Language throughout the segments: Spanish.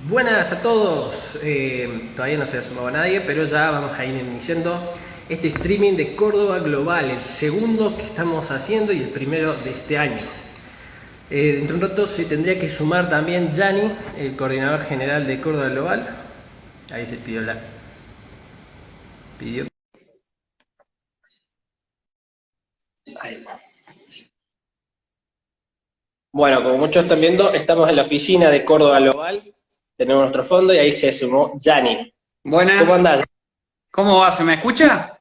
Buenas a todos. Todavía no se ha sumado nadie, pero ya vamos a ir iniciando este streaming de Córdoba Global, el segundo que estamos haciendo y el primero de este año. Dentro de un rato se tendría que sumar también Gianni, el coordinador general de Córdoba Global. Ahí se pidió la... Pidió. Ahí. Bueno, como muchos están viendo, estamos en la oficina de Córdoba Global. Tenemos nuestro fondo y ahí se sumó Gianni. ¿Cómo Buenas, andás? ¿cómo va? ¿Se me escucha?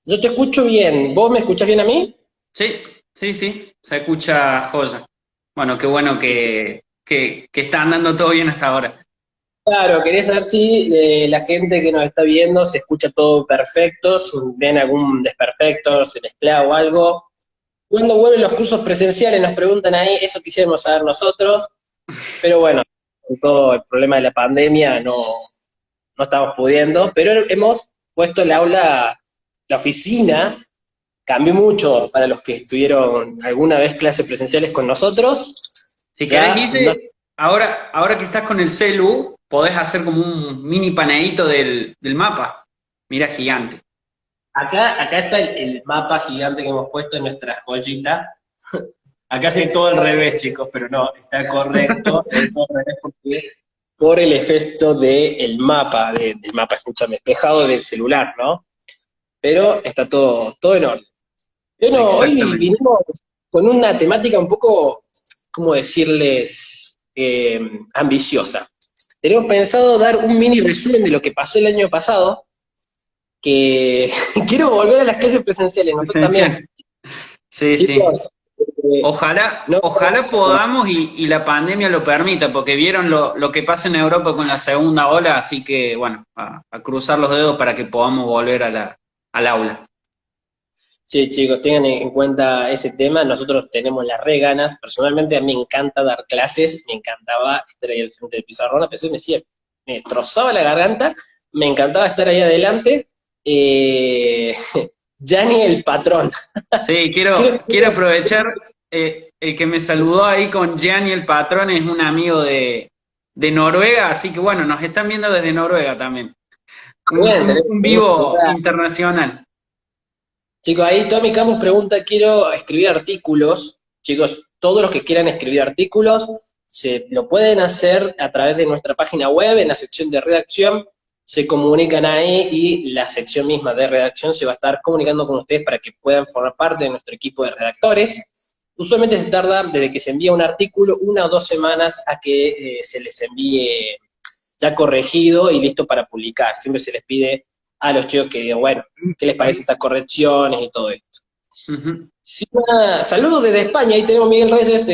Yo te escucho bien. ¿Vos me escuchás bien a mí? Sí, sí, se escucha joya. Bueno, qué bueno que está andando todo bien hasta ahora. Claro, quería saber si la gente que nos está viendo se escucha todo perfecto, si ven algún desperfecto, se mezcla o algo. ¿Cuándo vuelven los cursos presenciales? Nos preguntan ahí, eso quisiéramos saber nosotros, pero bueno, con todo el problema de la pandemia no estamos pudiendo, pero hemos puesto el aula, la oficina, cambió mucho para los que estuvieron alguna vez clases presenciales con nosotros, Si querés, ya no. Guille, ahora que estás con el celu, podés hacer como un mini paneíto del mapa. Mira, gigante. Acá está el mapa gigante que hemos puesto en nuestra joyita. Acá se ve todo al revés, chicos, pero no, está correcto, se ve todo al revés porque por el efecto del mapa, del mapa, escúchame, espejado del celular, ¿no? Pero está todo en orden. Bueno, hoy Exactamente. vinimos con una temática un poco, ¿cómo decirles?, ambiciosa. Tenemos pensado dar un mini resumen de lo que pasó el año pasado, que quiero volver a las clases presenciales, nosotros también. Presencial. Sí, sí. Chicos, no, Ojalá podamos y la pandemia lo permita, porque vieron lo que pasa en Europa con la segunda ola, así que bueno, a cruzar los dedos para que podamos volver al aula. sí, chicos, tengan en cuenta ese tema. Nosotros tenemos las re ganas. Personalmente, a mí me encanta dar clases, me encantaba estar ahí al frente del pizarrón. A veces me destrozaba la garganta, me encantaba estar ahí adelante. Eh, Gianni el patrón. Sí, Creo quiero aprovechar, el que me saludó ahí con Gianni el patrón es un amigo de Noruega, así que bueno, nos están viendo desde Noruega también. que bien, Un tenemos vivo internacional. chicos, ahí Tommy Campos pregunta, quiero escribir artículos. Chicos, todos los que quieran escribir artículos, se lo pueden hacer a través de nuestra página web, en la sección de redacción, se comunican ahí y la sección misma de redacción se va a estar comunicando con ustedes para que puedan formar parte de nuestro equipo de redactores. Usualmente se tarda desde que se envía un artículo 1 o 2 semanas a que se les envíe ya corregido y listo para publicar. Siempre se les pide a los chicos que digan, bueno, ¿qué les parece estas correcciones y todo esto? Ujú. Sí, saludos desde España, ahí tenemos Miguel Reyes,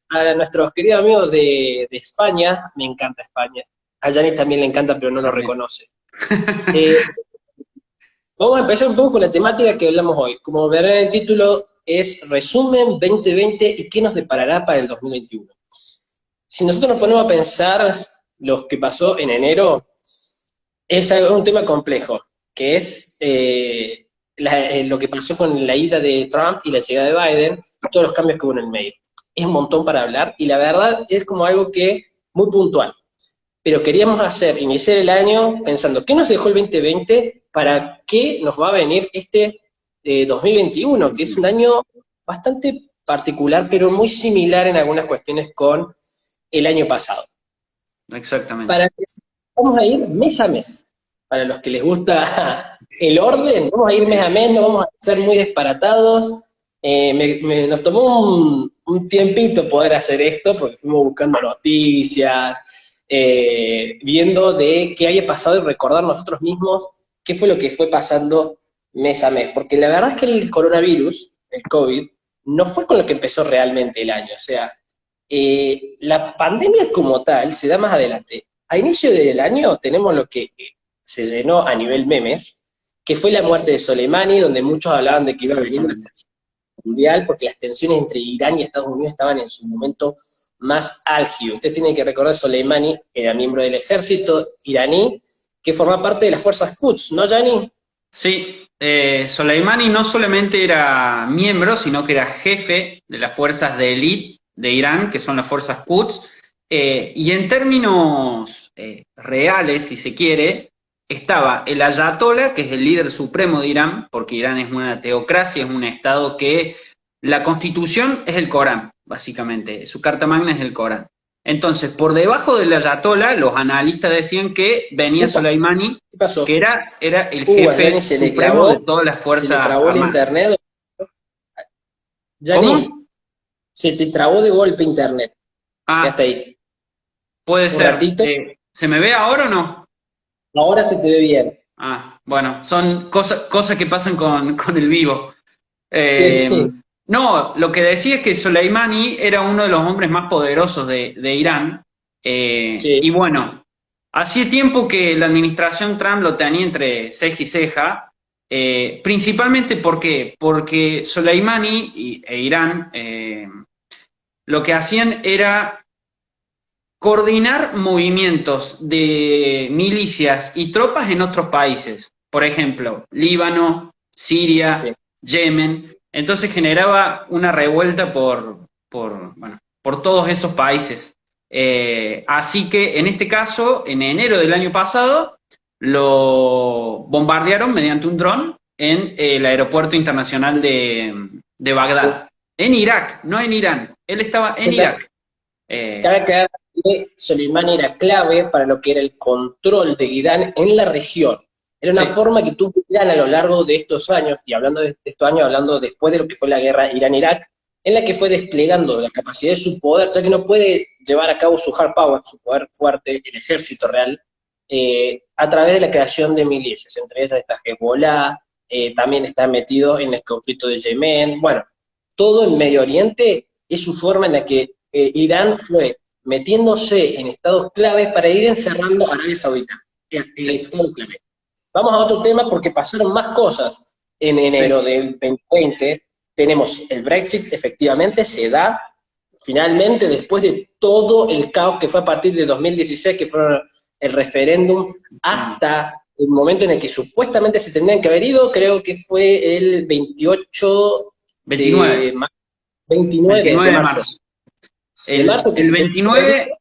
a nuestros queridos amigos de España, me encanta España, a Janis también le encanta, pero no lo También. reconoce. Eh, Vamos a empezar un poco con la temática que hablamos hoy. Como verán en el título, es Resumen 2020 y qué nos deparará para el 2021. Si nosotros nos ponemos a pensar lo que pasó en enero, es un tema complejo, que es lo que pasó con la ida de Trump y la llegada de Biden, y todos los cambios que hubo en el medio. Es un montón para hablar y la verdad es como algo que muy puntual. Pero queríamos iniciar el año pensando, ¿qué nos dejó el 2020? ¿Para qué nos va a venir este 2021? Que es un año bastante particular, pero muy similar en algunas cuestiones con el año pasado. Exactamente. Para que vamos a ir mes a mes. Para los que les gusta el orden, vamos a ir mes a mes, no vamos a ser muy disparatados. Nos tomó un tiempito poder hacer esto, porque fuimos buscando noticias, viendo de qué haya pasado y recordar nosotros mismos qué fue lo que fue pasando mes a mes. Porque la verdad es que el coronavirus, el COVID, no fue con lo que empezó realmente el año. O sea, la pandemia como tal se da más adelante. A inicio del año tenemos lo que se llenó a nivel memes, que fue la muerte de Soleimani, donde muchos hablaban de que iba a venir una Exactamente. tercera guerra mundial, porque las tensiones entre Irán y Estados Unidos estaban en su momento más álgido. Ustedes tienen que recordar, Soleimani era miembro del ejército iraní, que formaba parte de las fuerzas Quds, ¿no, Gianni? Sí, Soleimani no solamente era miembro, sino que era jefe de las fuerzas de élite de Irán, que son las fuerzas Quds. Y en términos reales, si se quiere, estaba el ayatollah, que es el líder supremo de Irán, porque Irán es una teocracia, es un estado que la constitución es el Corán, básicamente, su carta magna es el Corán. Entonces, por debajo del ayatollah, los analistas decían que venía Upa, Soleimani, ¿qué pasó? que era el A Yanni jefe supremo de todas las se le fuerzas trabó el armadas. internet. Yanni, ¿Cómo? se te trabó de golpe internet. Ya está Ah, ahí. puede Un ser. ratito, ¿Se me ve ahora o no? ahora se te ve bien. Ah, bueno, son cosas que pasan con el vivo. Eh, Sí, no, lo que decía es que Soleimani era uno de los hombres más poderosos de Irán. sí, Y bueno, hacía tiempo que la administración Trump lo tenía entre ceja y ceja. Principalmente ¿por qué? Porque Soleimani e Irán lo que hacían era coordinar movimientos de milicias y tropas en otros países. Por ejemplo, Líbano, sí. Siria, Yemen. Entonces generaba una revuelta bueno, por todos esos países. Así que en este caso, en enero del año pasado, lo bombardearon mediante un dron en el aeropuerto internacional de Bagdad. En Irak, no en Irán. Él estaba en Irak. Cabe Eh, aclarar que Soleimani era clave para lo que era el control de Irán en la región. Era una sí, forma que tuvo Irán a lo largo de estos años, y hablando de estos años, hablando después de lo que fue la guerra Irán-Irak, en la que fue desplegando la capacidad de su poder, ya que no puede llevar a cabo su hard power, su poder fuerte, el ejército real, a través de la creación de milicias. Entre ellas está Hezbollah, también está metido en el conflicto de Yemen. Bueno, todo el Medio Oriente es su forma en la que Irán fue metiéndose en estados claves para ir encerrando a Arabia Saudita, el estado clave. Vamos a otro tema porque pasaron más cosas. En enero sí. del 2020 tenemos el Brexit, efectivamente se da finalmente después de todo el caos que fue a partir de 2016, que fue el referéndum, hasta el momento en el que supuestamente se tendrían que haber ido, creo que fue el 28 de 29, 29 de 29 de marzo. marzo. De marzo que El se tenía que haber ido.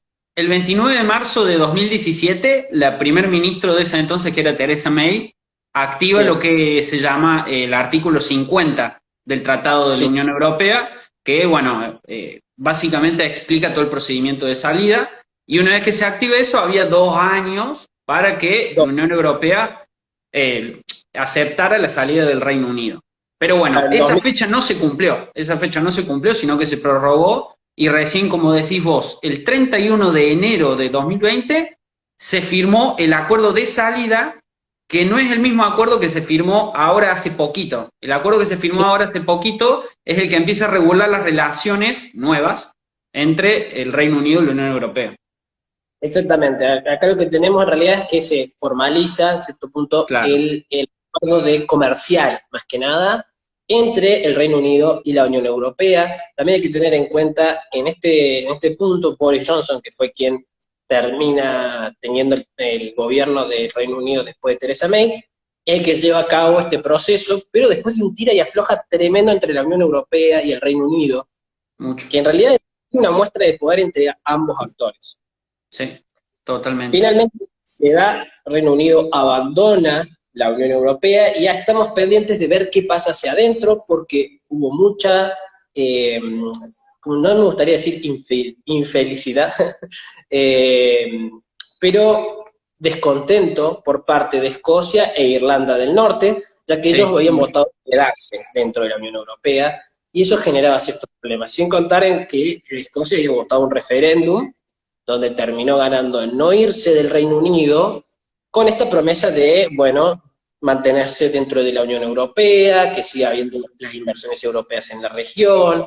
29 de marzo de 2017, la primer ministro de ese entonces, que era Theresa May, activa lo Sí, que se llama el artículo 50 del Tratado de la sí, Unión Europea, que, bueno, básicamente explica todo el procedimiento de salida. Y una vez que se activa eso, había 2 años para que la dos, Unión Europea eh, aceptara la salida del Reino Unido. Pero bueno, para el esa 2000. fecha no se cumplió, esa fecha no se cumplió, sino que se prorrogó y recién, como decís vos, el 31 de enero de 2020 se firmó el acuerdo de salida, que no es el mismo acuerdo que se firmó ahora hace poquito. El acuerdo que se firmó Sí, ahora hace poquito es el que empieza a regular las relaciones nuevas entre el Reino Unido y la Unión Europea. exactamente. Acá lo que tenemos en realidad es que se formaliza, en cierto punto, Claro. el acuerdo de comercial, más que nada, entre el Reino Unido y la Unión Europea. También hay que tener en cuenta que en este punto Boris Johnson, que fue quien termina teniendo el gobierno del Reino Unido después de Theresa May, el que lleva a cabo este proceso, pero después de un tira y afloja tremendo entre la Unión Europea y el Reino Unido, Mucho. que en realidad es una muestra de poder entre ambos actores. Sí, totalmente. Finalmente se da, Reino Unido abandona la Unión Europea y ya estamos pendientes de ver qué pasa hacia adentro porque hubo mucha, no me gustaría decir infelicidad, eh, pero descontento por parte de Escocia e Irlanda del Norte, ya que ellos Sí, habían mucho. votado quedarse dentro de la Unión Europea y eso generaba ciertos problemas, sin contar en que Escocia había votado un referéndum donde terminó ganando en no irse del Reino Unido, con esta promesa de, bueno, mantenerse dentro de la Unión Europea, que siga habiendo las inversiones europeas en la región,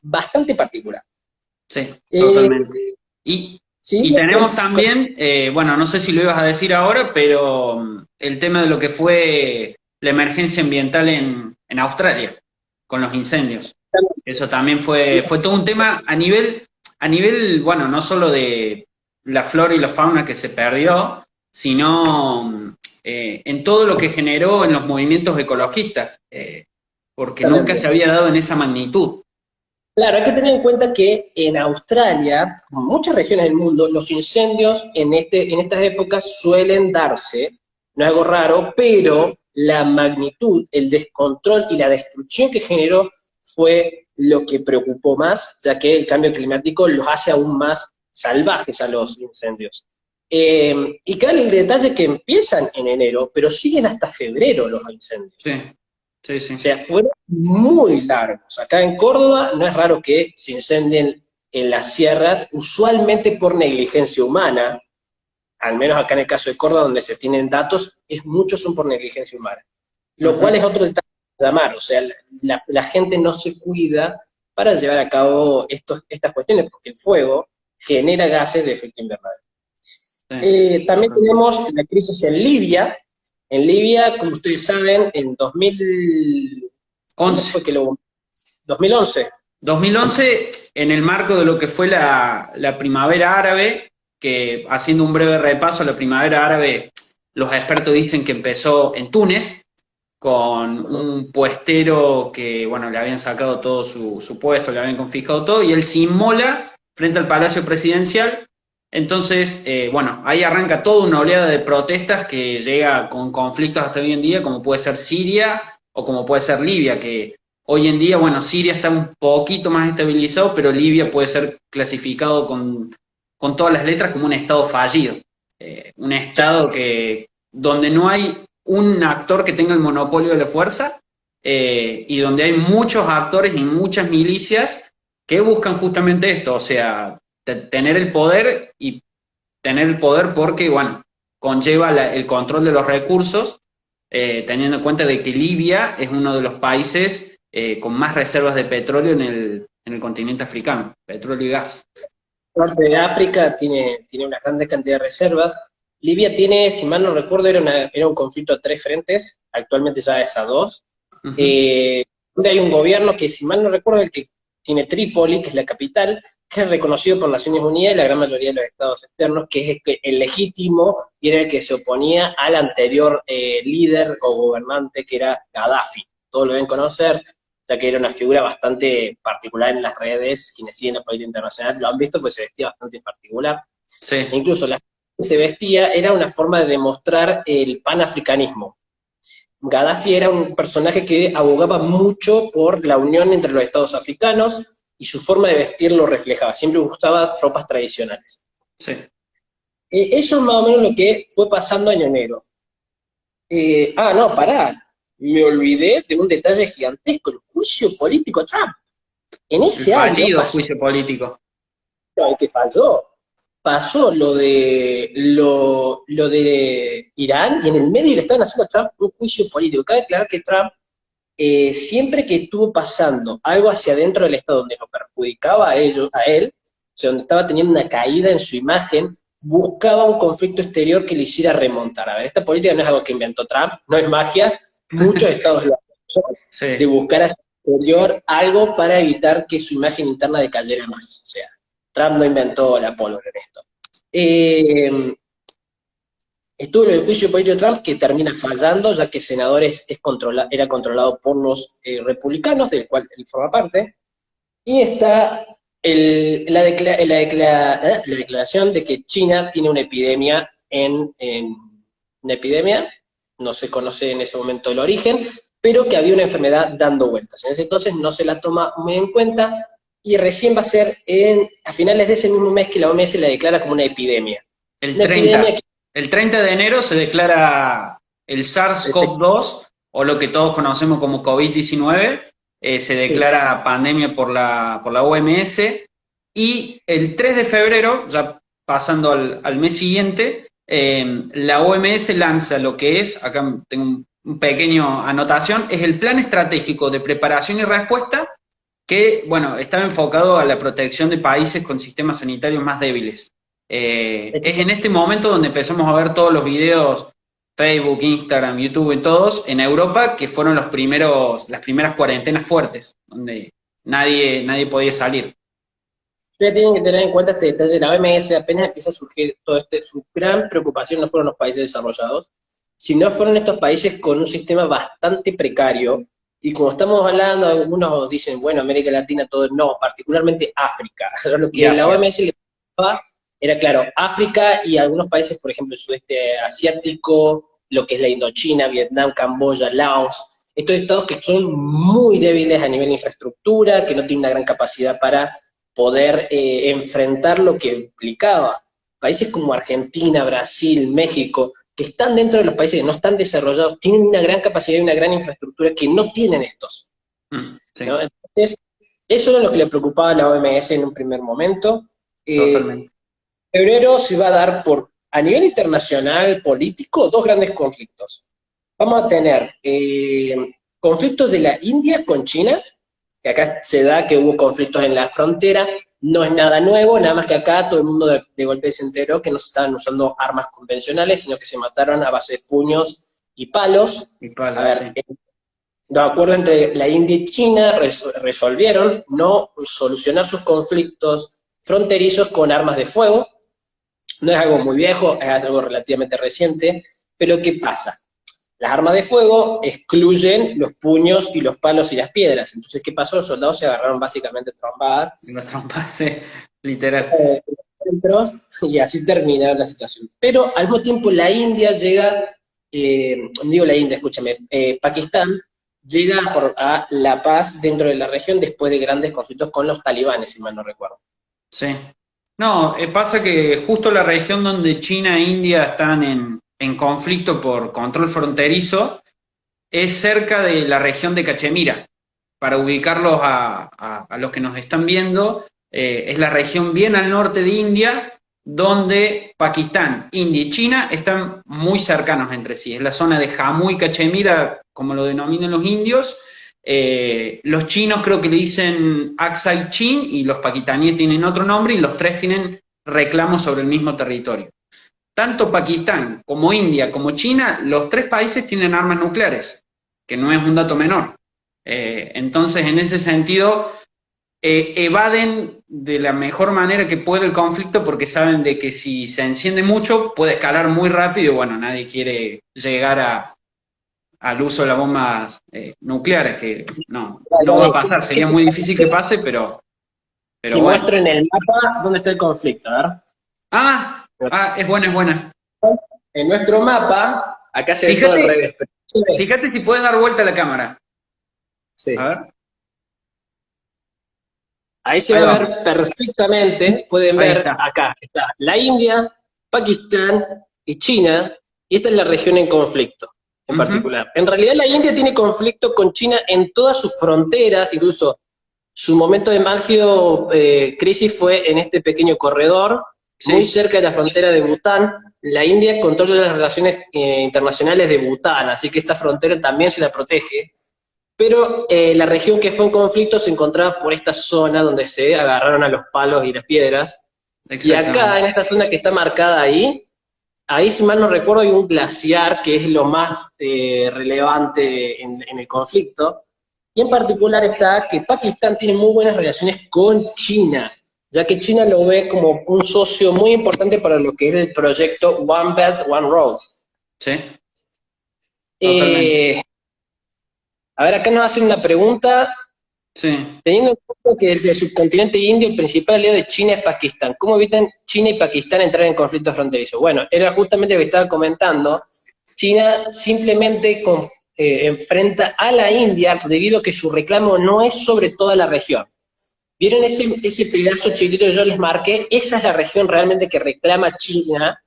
bastante particular. Sí, Eh, totalmente. Y, sí, y tenemos también, bueno, no sé si lo ibas a decir ahora, pero el tema de lo que fue la emergencia ambiental en Australia, con los incendios. Eso también fue todo un tema bueno, no solo de la flora y la fauna que se perdió, sino en todo lo que generó en los movimientos ecologistas, porque nunca se había dado en esa magnitud. Claro, hay que tener en cuenta que en Australia, como en muchas regiones del mundo, los incendios en estas épocas suelen darse, no es algo raro, pero la magnitud, el descontrol y la destrucción que generó fue lo que preocupó más, ya que el cambio climático los hace aún más salvajes a los incendios. Y claro, el detalle que empiezan en enero, pero siguen hasta febrero los Sí, incendios. sí, O sí. sea, fueron muy largos. Acá en Córdoba no es raro que se incendien en las sierras, usualmente por negligencia humana, al menos acá en el caso de Córdoba, donde se tienen datos, muchos son por negligencia humana. Lo cual Ujú. es otro detalle de llamar, o sea, la gente no se cuida para llevar a cabo estas cuestiones, porque el fuego genera gases de efecto invernadero. Sí, También totalmente. tenemos la crisis en Libia. En Libia, como ustedes saben, en 2000, ¿cuándo 11. fue que lo 2011. 2011, en el marco de lo que fue la primavera árabe, que haciendo un breve repaso, la primavera árabe, los expertos dicen que empezó en Túnez, con un puestero que, bueno, le habían sacado todo su puesto, le habían confiscado todo, y él se inmola frente al Palacio Presidencial. Entonces, bueno, ahí arranca toda una oleada de protestas que llega con conflictos hasta hoy en día, como puede ser Siria o como puede ser Libia, que hoy en día, bueno, Siria está un poquito más estabilizado, pero Libia puede ser clasificado con todas las letras como un estado fallido. Un estado donde no hay un actor que tenga el monopolio de la fuerza y donde hay muchos actores y muchas milicias que buscan justamente esto, o sea, tener el poder y tener el poder porque, bueno, conlleva el control de los recursos, teniendo en cuenta de que Libia es uno de los países con más reservas de petróleo en el continente africano, petróleo y gas. Norte de África tiene una gran cantidad de reservas. Libia tiene, si mal no recuerdo, era un conflicto a tres frentes, actualmente ya es a dos. Uh -huh. Donde hay un gobierno que, si mal no recuerdo, el que tiene Trípoli, que es la capital, que es reconocido por Naciones Unidas y la gran mayoría de los estados externos, que es el legítimo y era el que se oponía al anterior líder o gobernante que era Gaddafi. Todos lo deben conocer, ya que era una figura bastante particular en las redes, quienes siguen la política internacional lo han visto, pues se vestía bastante particular. Sí, E incluso la que se vestía era una forma de demostrar el panafricanismo. Gaddafi era un personaje que abogaba mucho por la unión entre los estados africanos y su forma de vestir lo reflejaba, siempre usaba tropas tradicionales. sí. Eso es más o menos lo que fue pasando en enero. No, pará, me olvidé de un detalle gigantesco, el juicio político a Trump. En El ese año fallido pasó juicio político. que falló. Pasó lo de Irán y en el medio le estaban haciendo a Trump un juicio político. Cabe aclarar que Trump, siempre que estuvo pasando algo hacia adentro del Estado donde lo perjudicaba a él, o sea, donde estaba teniendo una caída en su imagen, buscaba un conflicto exterior que le hiciera remontar. A ver, esta política no es algo que inventó Trump, no es magia, muchos estados lo han hecho, de Sí. buscar hacia el exterior algo para evitar que su imagen interna decayera más. O sea, Trump no inventó la pólvora en esto. Estuvo en el juicio político de Trump que termina fallando, ya que senadores era controlado por los republicanos, del cual él forma parte, y está la declaración de que China tiene una epidemia una epidemia, no se conoce en ese momento el origen, pero que había una enfermedad dando vueltas. En ese entonces no se la toma muy en cuenta y recién va a ser a finales de ese mismo mes que la OMS la declara como una epidemia. El Una 30, epidemia que el 30 de enero se declara el SARS-CoV-2, o lo que todos conocemos como COVID-19, se declara pandemia por la OMS, y el 3 de febrero, ya pasando al mes siguiente, la OMS lanza lo que es, acá tengo un pequeño anotación, es el Plan Estratégico de Preparación y Respuesta, que, bueno, estaba enfocado a la protección de países con sistemas sanitarios más débiles. Es en este momento donde empezamos a ver todos los videos, Facebook, Instagram, YouTube y todos, en Europa, que fueron las primeras cuarentenas fuertes, donde nadie podía salir. ustedes tienen que tener en cuenta este detalle. La OMS apenas empieza a surgir todo su gran preocupación no fueron los países desarrollados, sino fueron estos países con un sistema bastante precario, Y como estamos hablando, algunos dicen, bueno, América Latina, todo, no, particularmente África. Lo Y que la Asia. OMS le preocupaba era, claro, África y algunos países, por ejemplo, el sudeste asiático, lo que es la Indochina, Vietnam, Camboya, Laos, estos estados que son muy débiles a nivel de infraestructura, que no tienen una gran capacidad para poder enfrentar lo que implicaba. Países como Argentina, Brasil, México, que están dentro de los países que no están desarrollados, tienen una gran capacidad y una gran infraestructura que no tienen estos, Sí, ¿no? Entonces, eso era lo que le preocupaba a la OMS en un primer momento. totalmente. Febrero se va a dar por, a nivel internacional, político, dos grandes conflictos. Vamos a tener conflictos de la India con China, que acá se da que hubo conflictos en la frontera, no es nada nuevo, nada más que acá todo el mundo de golpe se enteró que no se estaban usando armas convencionales, sino que se mataron a base de puños y palos. Y A palos, ver, sí. los acuerdos entre la India y China resolvieron no solucionar sus conflictos fronterizos con armas de fuego. No es algo muy viejo, es algo relativamente reciente, pero ¿qué pasa? Las armas de fuego excluyen los puños y los palos y las piedras. Entonces, ¿qué pasó? Los soldados se agarraron básicamente trombadas La trompa, sí, literal. centros, y así terminaron la situación. Pero al mismo tiempo la India llega, digo la India, escúchame, Pakistán llega a la paz dentro de la región después de grandes conflictos con los talibanes, si mal no recuerdo. Sí. No, pasa que justo la región donde China e India están en conflicto por control fronterizo es cerca de la región de Cachemira. Para ubicarlos a los que nos están viendo, es la región bien al norte de India, donde Pakistán, India y China están muy cercanos entre sí. Es la zona de Jammu y Cachemira, como lo denominan los indios. Los chinos creo que le dicen Aksai Chin y los pakistaníes tienen otro nombre y los tres tienen reclamos sobre el mismo territorio. Tanto Pakistán como India como China, los tres países tienen armas nucleares, que no es un dato menor. Entonces, en ese sentido, evaden de la mejor manera que puede el conflicto porque saben de que si se enciende mucho puede escalar muy rápido y bueno, nadie quiere llegar al uso de las bombas nucleares, que no va a pasar, ¿Qué sería te muy difícil que parece pase, pero si bueno. muestro en el mapa dónde está el conflicto? A ver. Es buena, es buena. En nuestro mapa, acá se ve todo al Fíjate, revés, pero se ve. fíjate si puedes dar vuelta a la cámara. A Sí. ver, Ahí se ahí va a va, ver perfectamente, pueden ahí ver está. acá, está la India, Pakistán y China, y esta es la región en conflicto en Ujú. particular. En realidad la India tiene conflicto con China en todas sus fronteras, incluso su momento de más álgido crisis fue en este pequeño corredor, muy Sí, cerca de la frontera de Bután. La India controla las relaciones internacionales de Bután, así que esta frontera también se la protege. Pero la región que fue en conflicto se encontraba por esta zona donde se agarraron a los palos y las piedras. Y acá, exactamente. en esta zona que está marcada ahí, ahí si mal no recuerdo hay un glaciar que es lo más relevante en el conflicto. Y en particular está que Pakistán tiene muy buenas relaciones con China, ya que China lo ve como un socio muy importante para lo que es el proyecto One Belt, One Road. Sí, totalmente. Eh, a ver, acá nos hacen una pregunta. Sí. Teniendo en cuenta que desde el subcontinente indio el principal aliado de China es Pakistán, ¿cómo evitan China y Pakistán entrar en conflicto fronterizo? Bueno, era justamente lo que estaba comentando. China simplemente enfrenta a la India debido a que su reclamo no es sobre toda la región. ¿Vieron ese pedazo chiquito que yo les marqué? Esa es la región realmente que reclama China,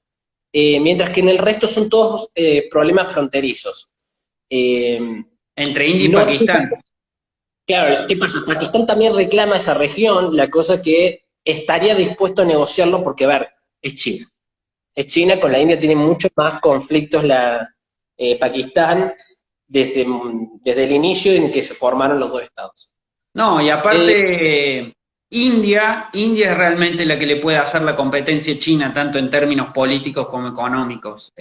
mientras que en el resto son todos problemas fronterizos. Eh, Entre India y no, Pakistán. Claro, ¿qué pasa? Pakistán también reclama esa región, la cosa que estaría dispuesto a negociarlo porque, a ver, es China. Es China, con la India tiene muchos más conflictos Pakistán desde el inicio en que se formaron los dos estados. No, y Eh, aparte, India es realmente la que le puede hacer la competencia a China, tanto en términos políticos como económicos.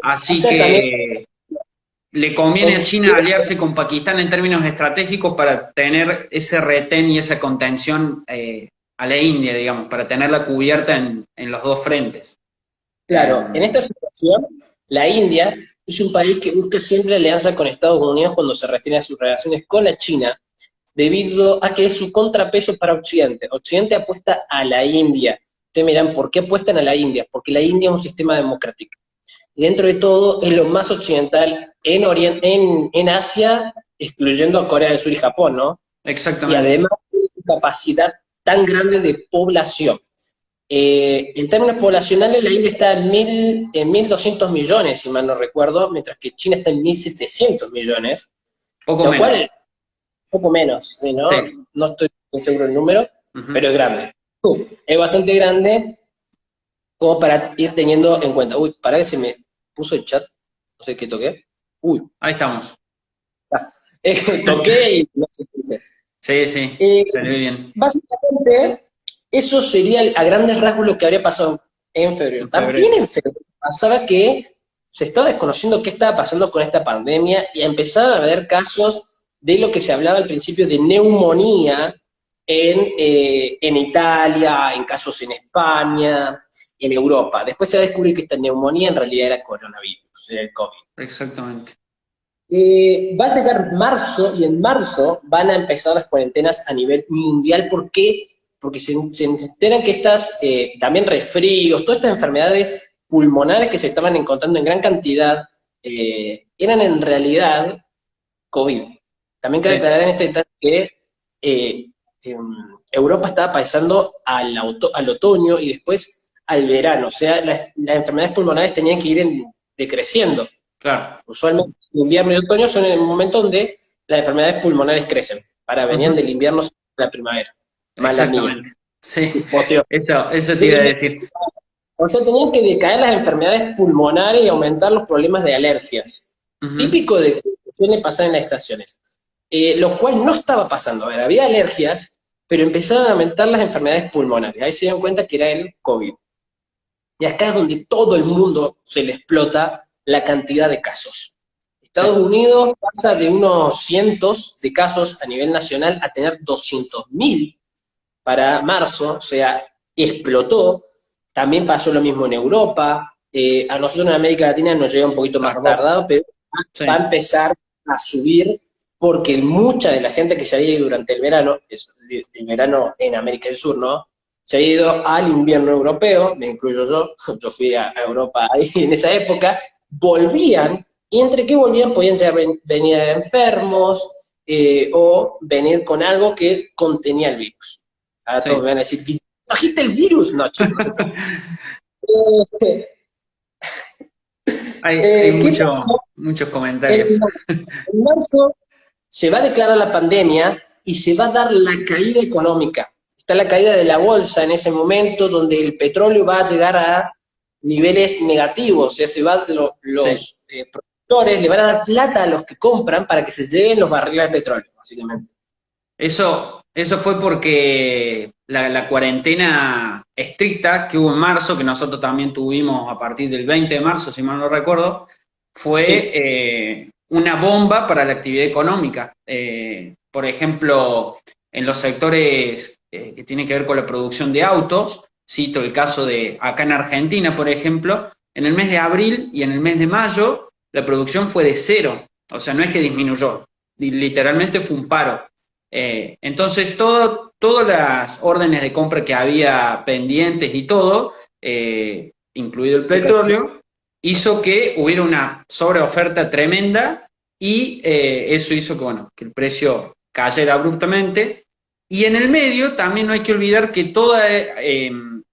Así también que le conviene a con China China, aliarse con Pakistán en términos estratégicos para tener ese retén y esa contención a la India, digamos, para tenerla cubierta en los dos frentes. claro, en Eh, esta situación, La India es un país que busca siempre alianza con Estados Unidos cuando se refiere a sus relaciones con la China, debido a que es su contrapeso para Occidente. Occidente apuesta a la India. Ustedes miran, ¿por qué apuestan a la India? Porque la India es un sistema democrático. Y dentro de todo es lo más occidental en Asia, excluyendo a Corea del Sur y Japón, ¿no? Y Exactamente. además tiene su capacidad tan grande de población. En términos poblacionales, la India está en 1.200 millones, si mal no recuerdo, mientras que China está en 1.700 millones, Poco lo menos. cual poco menos, ¿sí, no? Sí. No estoy muy seguro del número, Ujú. pero es grande. Es bastante grande como para ir teniendo en cuenta. Uy, para que se me puso el chat, no sé qué toqué. Uy, Ahí estamos. toqué y no sé qué hice. Sí, sí, Eh, salió bien. Básicamente, eso sería a grandes rasgos lo que habría pasado en febrero. En También febrero. en febrero pasaba que se estaba desconociendo qué estaba pasando con esta pandemia y empezaban a haber casos de lo que se hablaba al principio de neumonía en Italia, en casos en España, en Europa. Después se descubrió que esta neumonía en realidad era coronavirus, era el COVID. Exactamente. Va a llegar marzo y en marzo van a empezar las cuarentenas a nivel mundial. ¿Por qué? Porque se enteran que estas, también resfríos, todas estas enfermedades pulmonares que se estaban encontrando en gran cantidad, eran en realidad COVID. También cabe Sí, aclarar en este detalle que eh, Europa estaba pasando al otoño y después al verano. O sea, las enfermedades pulmonares tenían que ir decreciendo. claro. Usualmente invierno y otoño son el momento donde las enfermedades pulmonares crecen. Para venían Ujú. del invierno a la primavera. Mala mía. Exactamente. Sí, Hipoteo. eso te iba a decir. O sea, tenían que decaer las enfermedades pulmonares y aumentar los problemas de alergias. Ujú. Típico de que suele pasar en las estaciones. Lo cual no estaba pasando. A ver, había alergias, pero empezaron a aumentar las enfermedades pulmonares. Ahí se dieron cuenta que era el COVID. Y acá es donde todo el mundo se le explota la cantidad de casos. Sí, Estados Unidos pasa de unos cientos de casos a nivel nacional a tener 200.000 para marzo, o sea, explotó. También pasó lo mismo en Europa. A nosotros en América Latina nos llega un poquito más tardó. tardado, pero Sí, va a empezar a subir porque mucha de la gente que se ha ido durante el verano, el verano en América del Sur, ¿no? Se ha ido al invierno europeo, me incluyo yo fui a Europa ahí en esa época, volvían, y entre que volvían podían venir enfermos o venir con algo que contenía el virus. A todos sí. me van a decir, ¿trajiste el virus? No, chicos, no se preocupen. Eh, Hay ¿Qué pasó? muchos En comentarios. en marzo se va a declarar la pandemia y se va a dar la caída económica. Está la caída de la bolsa en ese momento donde el petróleo va a llegar a niveles negativos, o sea, Sí. los productores le van a dar plata a los que compran para que se lleven los barriles de petróleo, básicamente. Eso fue porque la cuarentena estricta que hubo en marzo, que nosotros también tuvimos a partir del 20 de marzo, si mal no recuerdo, fue Sí, una bomba para la actividad económica. Por ejemplo, en los sectores que tienen que ver con la producción de autos, cito el caso de acá en Argentina, por ejemplo, en el mes de abril y en el mes de mayo la producción fue de cero, o sea, no es que disminuyó, literalmente fue un paro. Entonces, todas las órdenes de compra que había pendientes y todo, incluido el se cayó. petróleo, hizo que hubiera una sobreoferta tremenda y eso hizo que, bueno, que el precio cayera abruptamente. Y en el medio también no hay que olvidar que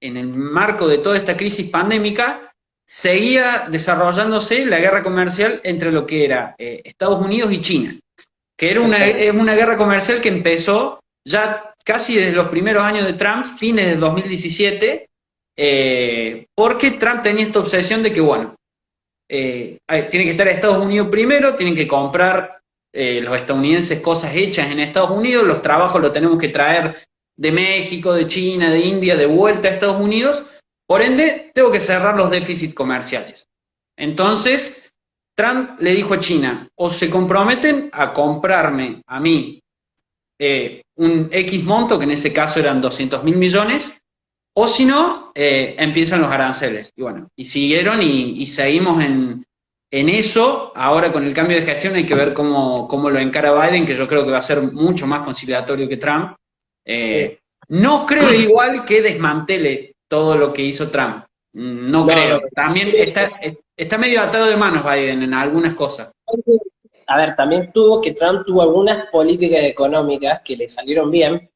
en el marco de toda esta crisis pandémica seguía desarrollándose la guerra comercial entre lo que era Estados Unidos y China, que era es Exactamente. una guerra comercial que empezó ya casi desde los primeros años de Trump, fines de 2017, porque Trump tenía esta obsesión de que, bueno, tiene que estar Estados Unidos primero, tienen que comprar los estadounidenses cosas hechas en Estados Unidos, los trabajos los tenemos que traer de México, de China, de India, de vuelta a Estados Unidos, por ende, tengo que cerrar los déficits comerciales. Entonces, Trump le dijo a China, o se comprometen a comprarme a mí un X monto, que en ese caso eran 200.000 millones, o si no, empiezan los aranceles. Y bueno, y siguieron y seguimos en eso, ahora con el cambio de gestión hay que ver cómo lo encara Biden, que yo creo que va a ser mucho más conciliatorio que Trump. Sí. No creo igual que desmantele todo lo que hizo Trump. No No, no. creo. También está medio atado de manos Biden en algunas cosas. A ver, también Trump tuvo algunas políticas económicas que le salieron bien,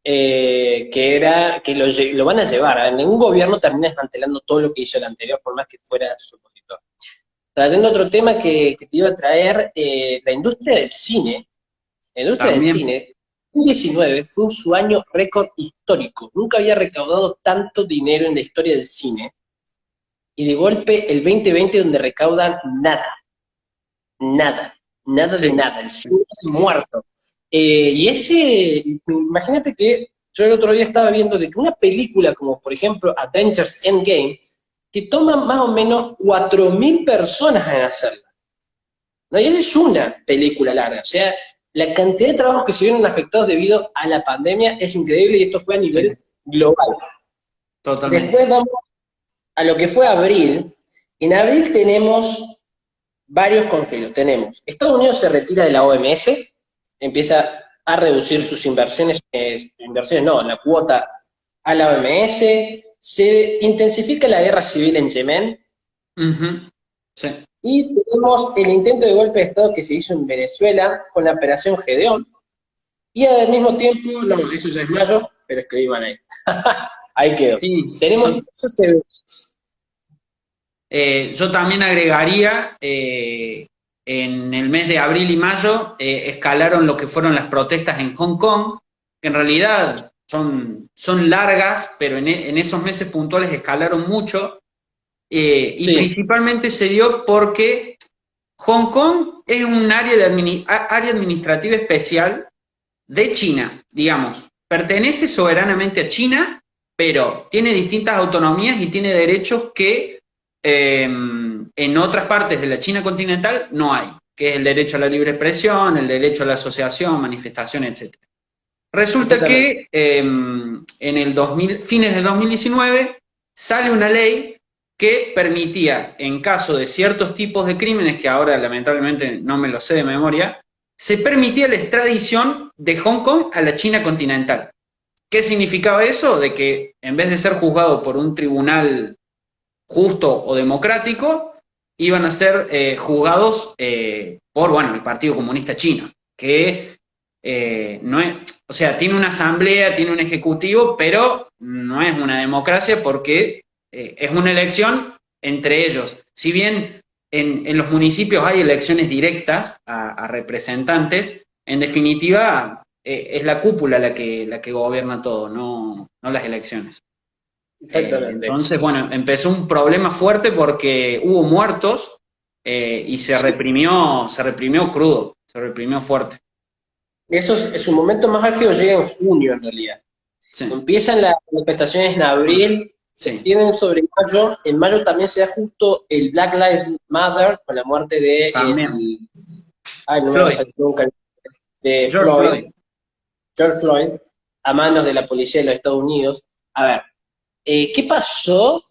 que lo van a llevar. A ver, ningún gobierno termina desmantelando todo lo que hizo el anterior, por más que fuera su opositor. Trayendo otro tema que te iba a traer, la industria del cine. La industria del También. cine, 2019 fue su año récord histórico. Nunca había recaudado tanto dinero en la historia del cine. Y de golpe el 2020 donde recaudan nada, nada, nada de Sí. nada, el cine muerto. Imagínate que yo el otro día estaba viendo de que una película como por ejemplo Avengers Endgame, que toma más o menos 4.000 personas en hacerla. ¿No? Y esa es una película larga, o sea, la cantidad de trabajos que se vieron afectados debido a la pandemia es increíble y esto fue a Sí, nivel global. totalmente. Después vamos a lo que fue abril. En abril tenemos varios conflictos. Tenemos, Estados Unidos se retira de la OMS, empieza a reducir sus inversiones no, la cuota a la OMS, se intensifica la guerra civil en Yemen, Ujú. Sí. y tenemos el intento de golpe de Estado que se hizo en Venezuela con la Operación Gedeón, y al mismo tiempo, no, eso ya es mayo, pero escribí mal ahí. Ahí quedó. Sí, Tenemos esos eventos. yo también agregaría, en el mes de abril y mayo escalaron lo que fueron las protestas en Hong Kong, que en realidad son largas, pero en esos meses puntuales escalaron mucho, y Sí, principalmente se dio porque Hong Kong es un área administrativa especial de China, digamos. Pertenece soberanamente a China, pero tiene distintas autonomías y tiene derechos que en otras partes de la China continental no hay, que es el derecho a la libre expresión, el derecho a la asociación, manifestación, etc. Resulta exactamente. que en el 2000, fines de 2019 sale una ley que permitía, en caso de ciertos tipos de crímenes, que ahora lamentablemente no me lo sé de memoria, se permitía la extradición de Hong Kong a la China continental. ¿Qué significaba eso? De que en vez de ser juzgado por un tribunal justo o democrático, iban a ser juzgados por, bueno, el Partido Comunista Chino, que no es, o sea, tiene una asamblea, tiene un ejecutivo, pero no es una democracia porque es una elección entre ellos. Si bien en los municipios hay elecciones directas a representantes, en definitiva es la cúpula la que gobierna todo, no las elecciones. Exactamente. Entonces, bueno, empezó un problema fuerte porque hubo muertos y se reprimió crudo, se reprimió fuerte. Eso es su momento más álgido llega en junio, en realidad. Sí, Empiezan las manifestaciones en abril, se sí, extienden sobre mayo. En mayo también se da justo el Black Lives Matter, con la muerte de también. ay, no me va a Floyd, salir nunca, de George Floyd, Floyd. George Floyd, a manos de la policía de los Estados Unidos. A ver, ¿qué pasó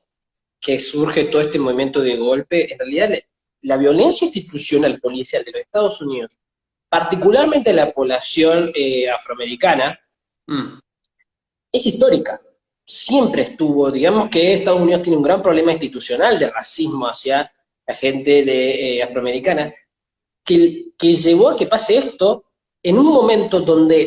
que surge todo este movimiento de golpe? En realidad, la violencia institucional policial de los Estados Unidos, particularmente la población afroamericana, Mm, es histórica. Siempre estuvo, digamos que Estados Unidos tiene un gran problema institucional de racismo hacia la gente afroamericana, que llevó a que pase esto en un momento donde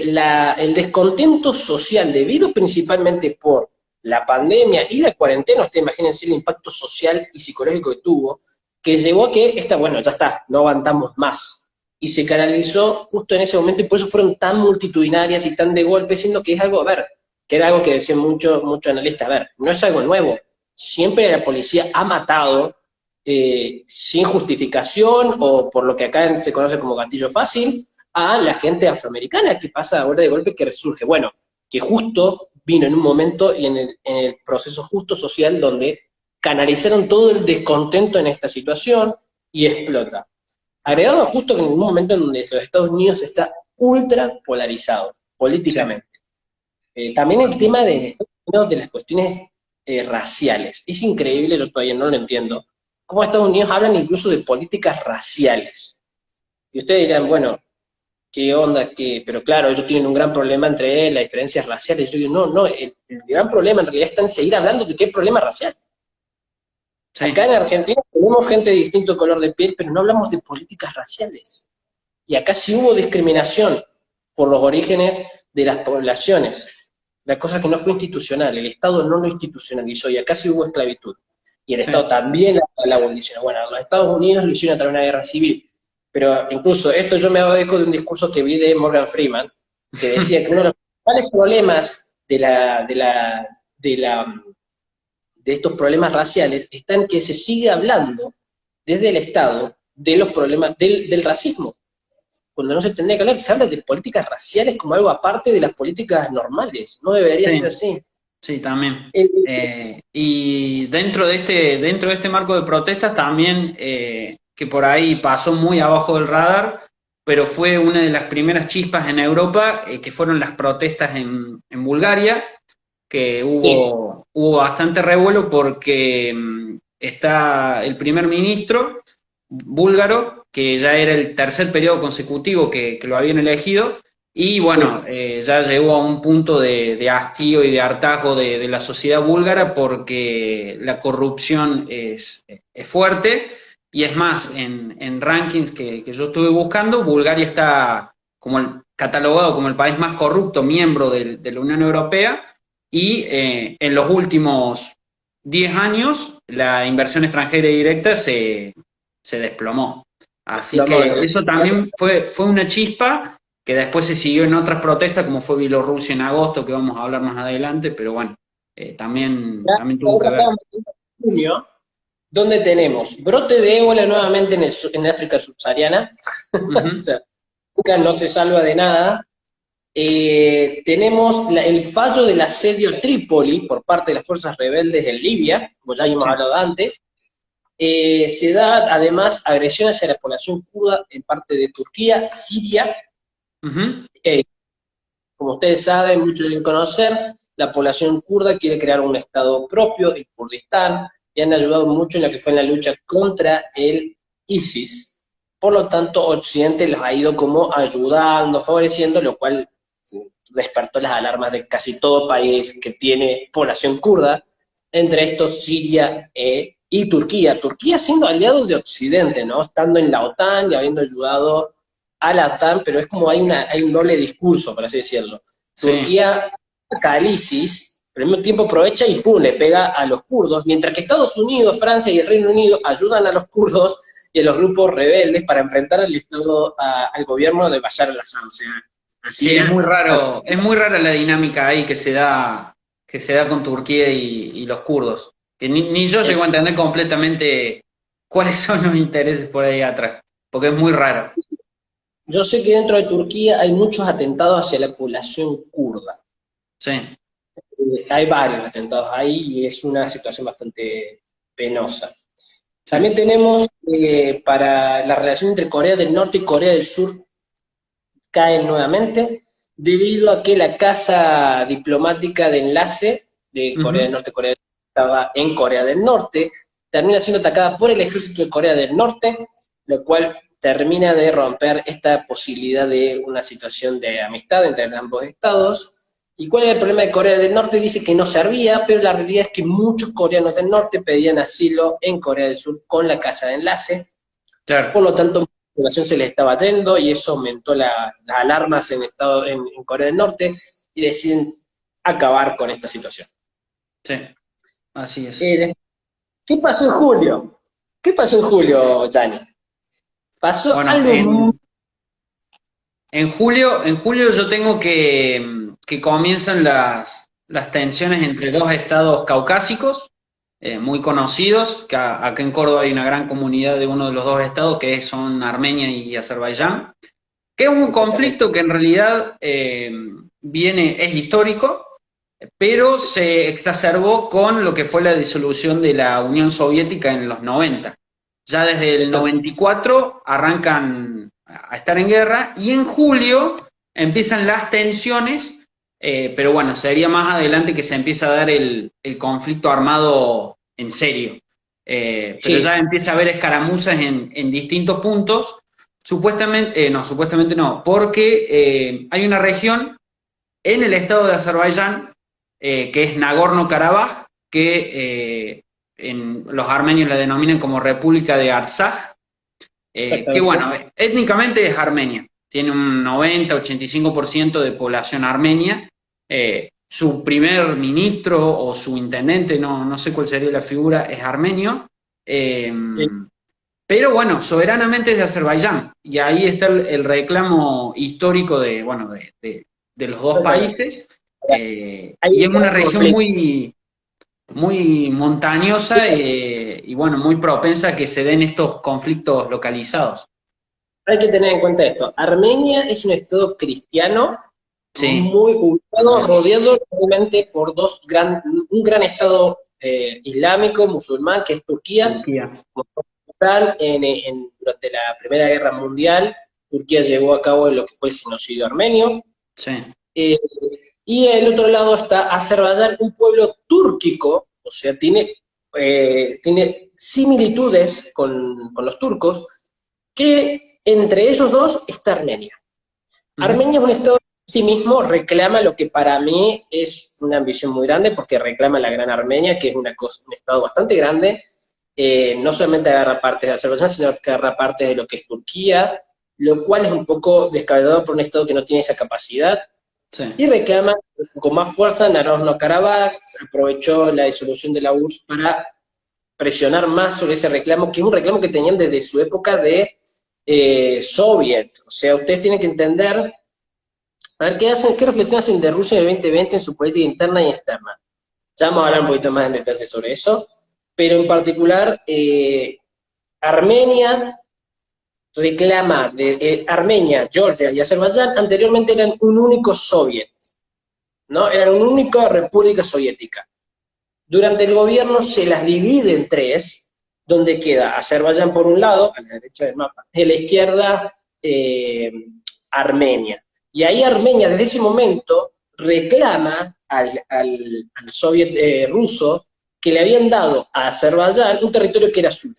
el descontento social, debido principalmente por la pandemia y la cuarentena, ustedes imagínense el impacto social y psicológico que tuvo, que llevó a que bueno, ya está, no aguantamos más. Y se canalizó justo en ese momento y por eso fueron tan multitudinarias y tan de golpe, siendo que es algo, a ver, que era algo que decían muchos analistas, a ver, no es algo nuevo. Siempre la policía ha matado sin justificación o por lo que acá se conoce como gatillo fácil a la gente afroamericana que pasa ahora de golpe que resurge. Bueno, que justo vino en un momento y en el proceso justo social donde canalizaron todo el descontento en esta situación y explota. Agregado justo que en un momento en donde los Estados Unidos está ultra polarizado sí, políticamente. También el tema de Estados Unidos de las cuestiones raciales. Es increíble, yo todavía no lo entiendo, cómo Estados Unidos hablan incluso de políticas raciales. Y ustedes dirán, bueno, ¿qué onda? Pero claro, ellos tienen un gran problema entre las diferencias raciales. Yo digo, no, el gran problema en realidad está en seguir hablando de que hay problema racial. Sí, Acá en Argentina tenemos gente de distinto color de piel, pero no hablamos de políticas raciales. Y acá sí hubo discriminación por los orígenes de las poblaciones. La cosa es que no fue institucional, el Estado no lo institucionalizó y acá sí hubo esclavitud. Y el sí, Estado también la abolicionó. Bueno, los Estados Unidos lo hicieron a través de una guerra civil, pero incluso esto yo me hago eco de un discurso que vi de Morgan Freeman, que decía que uno de los principales problemas de estos problemas raciales está en que se sigue hablando desde el Estado de los problemas del racismo, cuando no se tendría que hablar, se habla de políticas raciales como algo aparte de las políticas normales, no debería ser sí, así. sí, también. El, Y dentro de este marco de protestas también, que por ahí pasó muy abajo del radar, pero fue una de las primeras chispas en Europa, que fueron las protestas en Bulgaria, que sí, hubo bastante revuelo porque está el primer ministro búlgaro, que ya era el tercer periodo consecutivo que lo habían elegido, y bueno, ya llegó a un punto de hastío y de hartazgo de la sociedad búlgara porque la corrupción es fuerte, y es más, en rankings que yo estuve buscando, Bulgaria está catalogado como el país más corrupto, miembro de la Unión Europea, y en los últimos 10 años la inversión extranjera directa se desplomó. Así no, que no, eso también fue una chispa que después se siguió en otras protestas, como fue Bielorrusia en agosto, que vamos a hablar más adelante, pero bueno, también tuvo que ahora ver. estamos en junio, donde tenemos brote de ébola nuevamente en África subsahariana, o Ujú, sea, África no se salva de nada. Tenemos el fallo del asedio a Trípoli por parte de las fuerzas rebeldes en Libia, como ya hemos sí, hablado antes. Se da además agresión hacia la población kurda en parte de Turquía, Siria. ujú, Eh, Como ustedes saben, muchos deben conocer, la población kurda quiere crear un estado propio, el Kurdistán, y han ayudado mucho en lo que fue en la lucha contra el ISIS. Por lo tanto, Occidente los ha ido como ayudando, favoreciendo, lo cual despertó las alarmas de casi todo país que tiene población kurda, entre estos Siria y Turquía. Turquía siendo aliado de Occidente, ¿no? Estando en la OTAN y habiendo ayudado a la OTAN, pero es como hay un doble discurso, por así decirlo. sí. Turquía ataca al ISIS, pero al mismo tiempo aprovecha y ¡pum! Le pega a los kurdos, mientras que Estados Unidos, Francia y el Reino Unido ayudan a los kurdos y a los grupos rebeldes para enfrentar al Estado, al gobierno de Bashar al-Assad. O sea, Sí, así era. es muy rara la dinámica ahí que se da con Turquía y los kurdos. Que ni yo llego a entender completamente cuáles son los intereses por ahí atrás, porque es muy raro. Yo sé que dentro de Turquía hay muchos atentados hacia la población kurda. Sí, Hay varios atentados ahí y es una situación bastante penosa. sí. También tenemos para la relación entre Corea del Norte y Corea del Sur cae nuevamente debido a que la casa diplomática de enlace de Corea del Ujú, Norte, Corea del Sur, estaba en Corea del Norte, termina siendo atacada por el ejército de Corea del Norte, lo cual termina de romper esta posibilidad de una situación de amistad entre ambos estados. ¿Y cuál es el problema de Corea del Norte? Dice que no servía, pero la realidad es que muchos coreanos del norte pedían asilo en Corea del Sur con la casa de enlace, por claro, lo tanto, la población se les estaba yendo y eso aumentó las alarmas en Corea del Norte y deciden acabar con esta situación. sí, así es. Eh, ¿Qué pasó en julio? ¿Qué pasó en julio, Gianni? Pasó Bueno, algo muy... en julio yo tengo que comienzan las tensiones entre dos estados caucásicos, muy conocidos, que acá en Córdoba hay una gran comunidad de uno de los dos estados, que son Armenia y Azerbaiyán, que es un Exactamente. conflicto que en realidad es histórico, pero se exacerbó con lo que fue la disolución de la Unión Soviética en los 90. Ya desde el Exact- 94 arrancan a estar en guerra, y en julio empiezan las tensiones, pero bueno, sería más adelante que se empieza a dar el conflicto armado en serio. pero Sí, ya empieza a haber escaramuzas en distintos puntos. Supuestamente no, porque hay una región en el estado de Azerbaiyán, que es Nagorno-Karabaj, que los armenios la denominan como República de Artsaj, que exactamente. bueno, étnicamente es Armenia, tiene un 90-85% de población armenia. Su primer ministro o su intendente, no sé cuál sería la figura, es armenio. Eh, Sí, pero bueno, soberanamente es de Azerbaiyán. Y ahí está el reclamo histórico de, bueno, de los dos exactamente. países. Hay Y es un una gran región conflicto. muy montañosa, y bueno, muy propensa a que se den estos conflictos localizados. Hay que tener en cuenta esto. Armenia es un estado cristiano Sí, muy así ubicado, es. rodeado realmente por un gran estado islámico, musulmán, que es Turquía. Turquía. Durante la Primera Guerra Mundial, Turquía llevó a cabo lo que fue el genocidio armenio. Sí. Eh, y el otro lado está Azerbaiyán, un pueblo túrquico, o sea, tiene similitudes con los turcos, que entre ellos dos está Armenia. Ujú. Armenia es un estado que en sí mismo reclama lo que para mí es una ambición muy grande, porque reclama la Gran Armenia, que es un estado bastante grande. No solamente agarra partes de Azerbaiyán, sino que agarra partes de lo que es Turquía, lo cual es un poco descabellado por un estado que no tiene esa capacidad. Sí. Y reclama con más fuerza Nagorno-Karabaj, aprovechó la disolución de la URSS para presionar más sobre ese reclamo, que es un reclamo que tenían desde su época de soviet. O sea, ustedes tienen que entender, a ver qué reflexión hacen de Rusia en el 2020 en su política interna y externa. Ya vamos a hablar un poquito más en detalle sobre eso, pero en particular, Armenia reclama Armenia, Georgia y Azerbaiyán anteriormente eran un único soviet, ¿no? Eran una única república soviética. Durante el gobierno se las divide en tres, donde queda Azerbaiyán por un lado, a la derecha del mapa, y a la izquierda Armenia. Y ahí Armenia desde ese momento reclama al soviet ruso que le habían dado a Azerbaiyán un territorio que era suyo,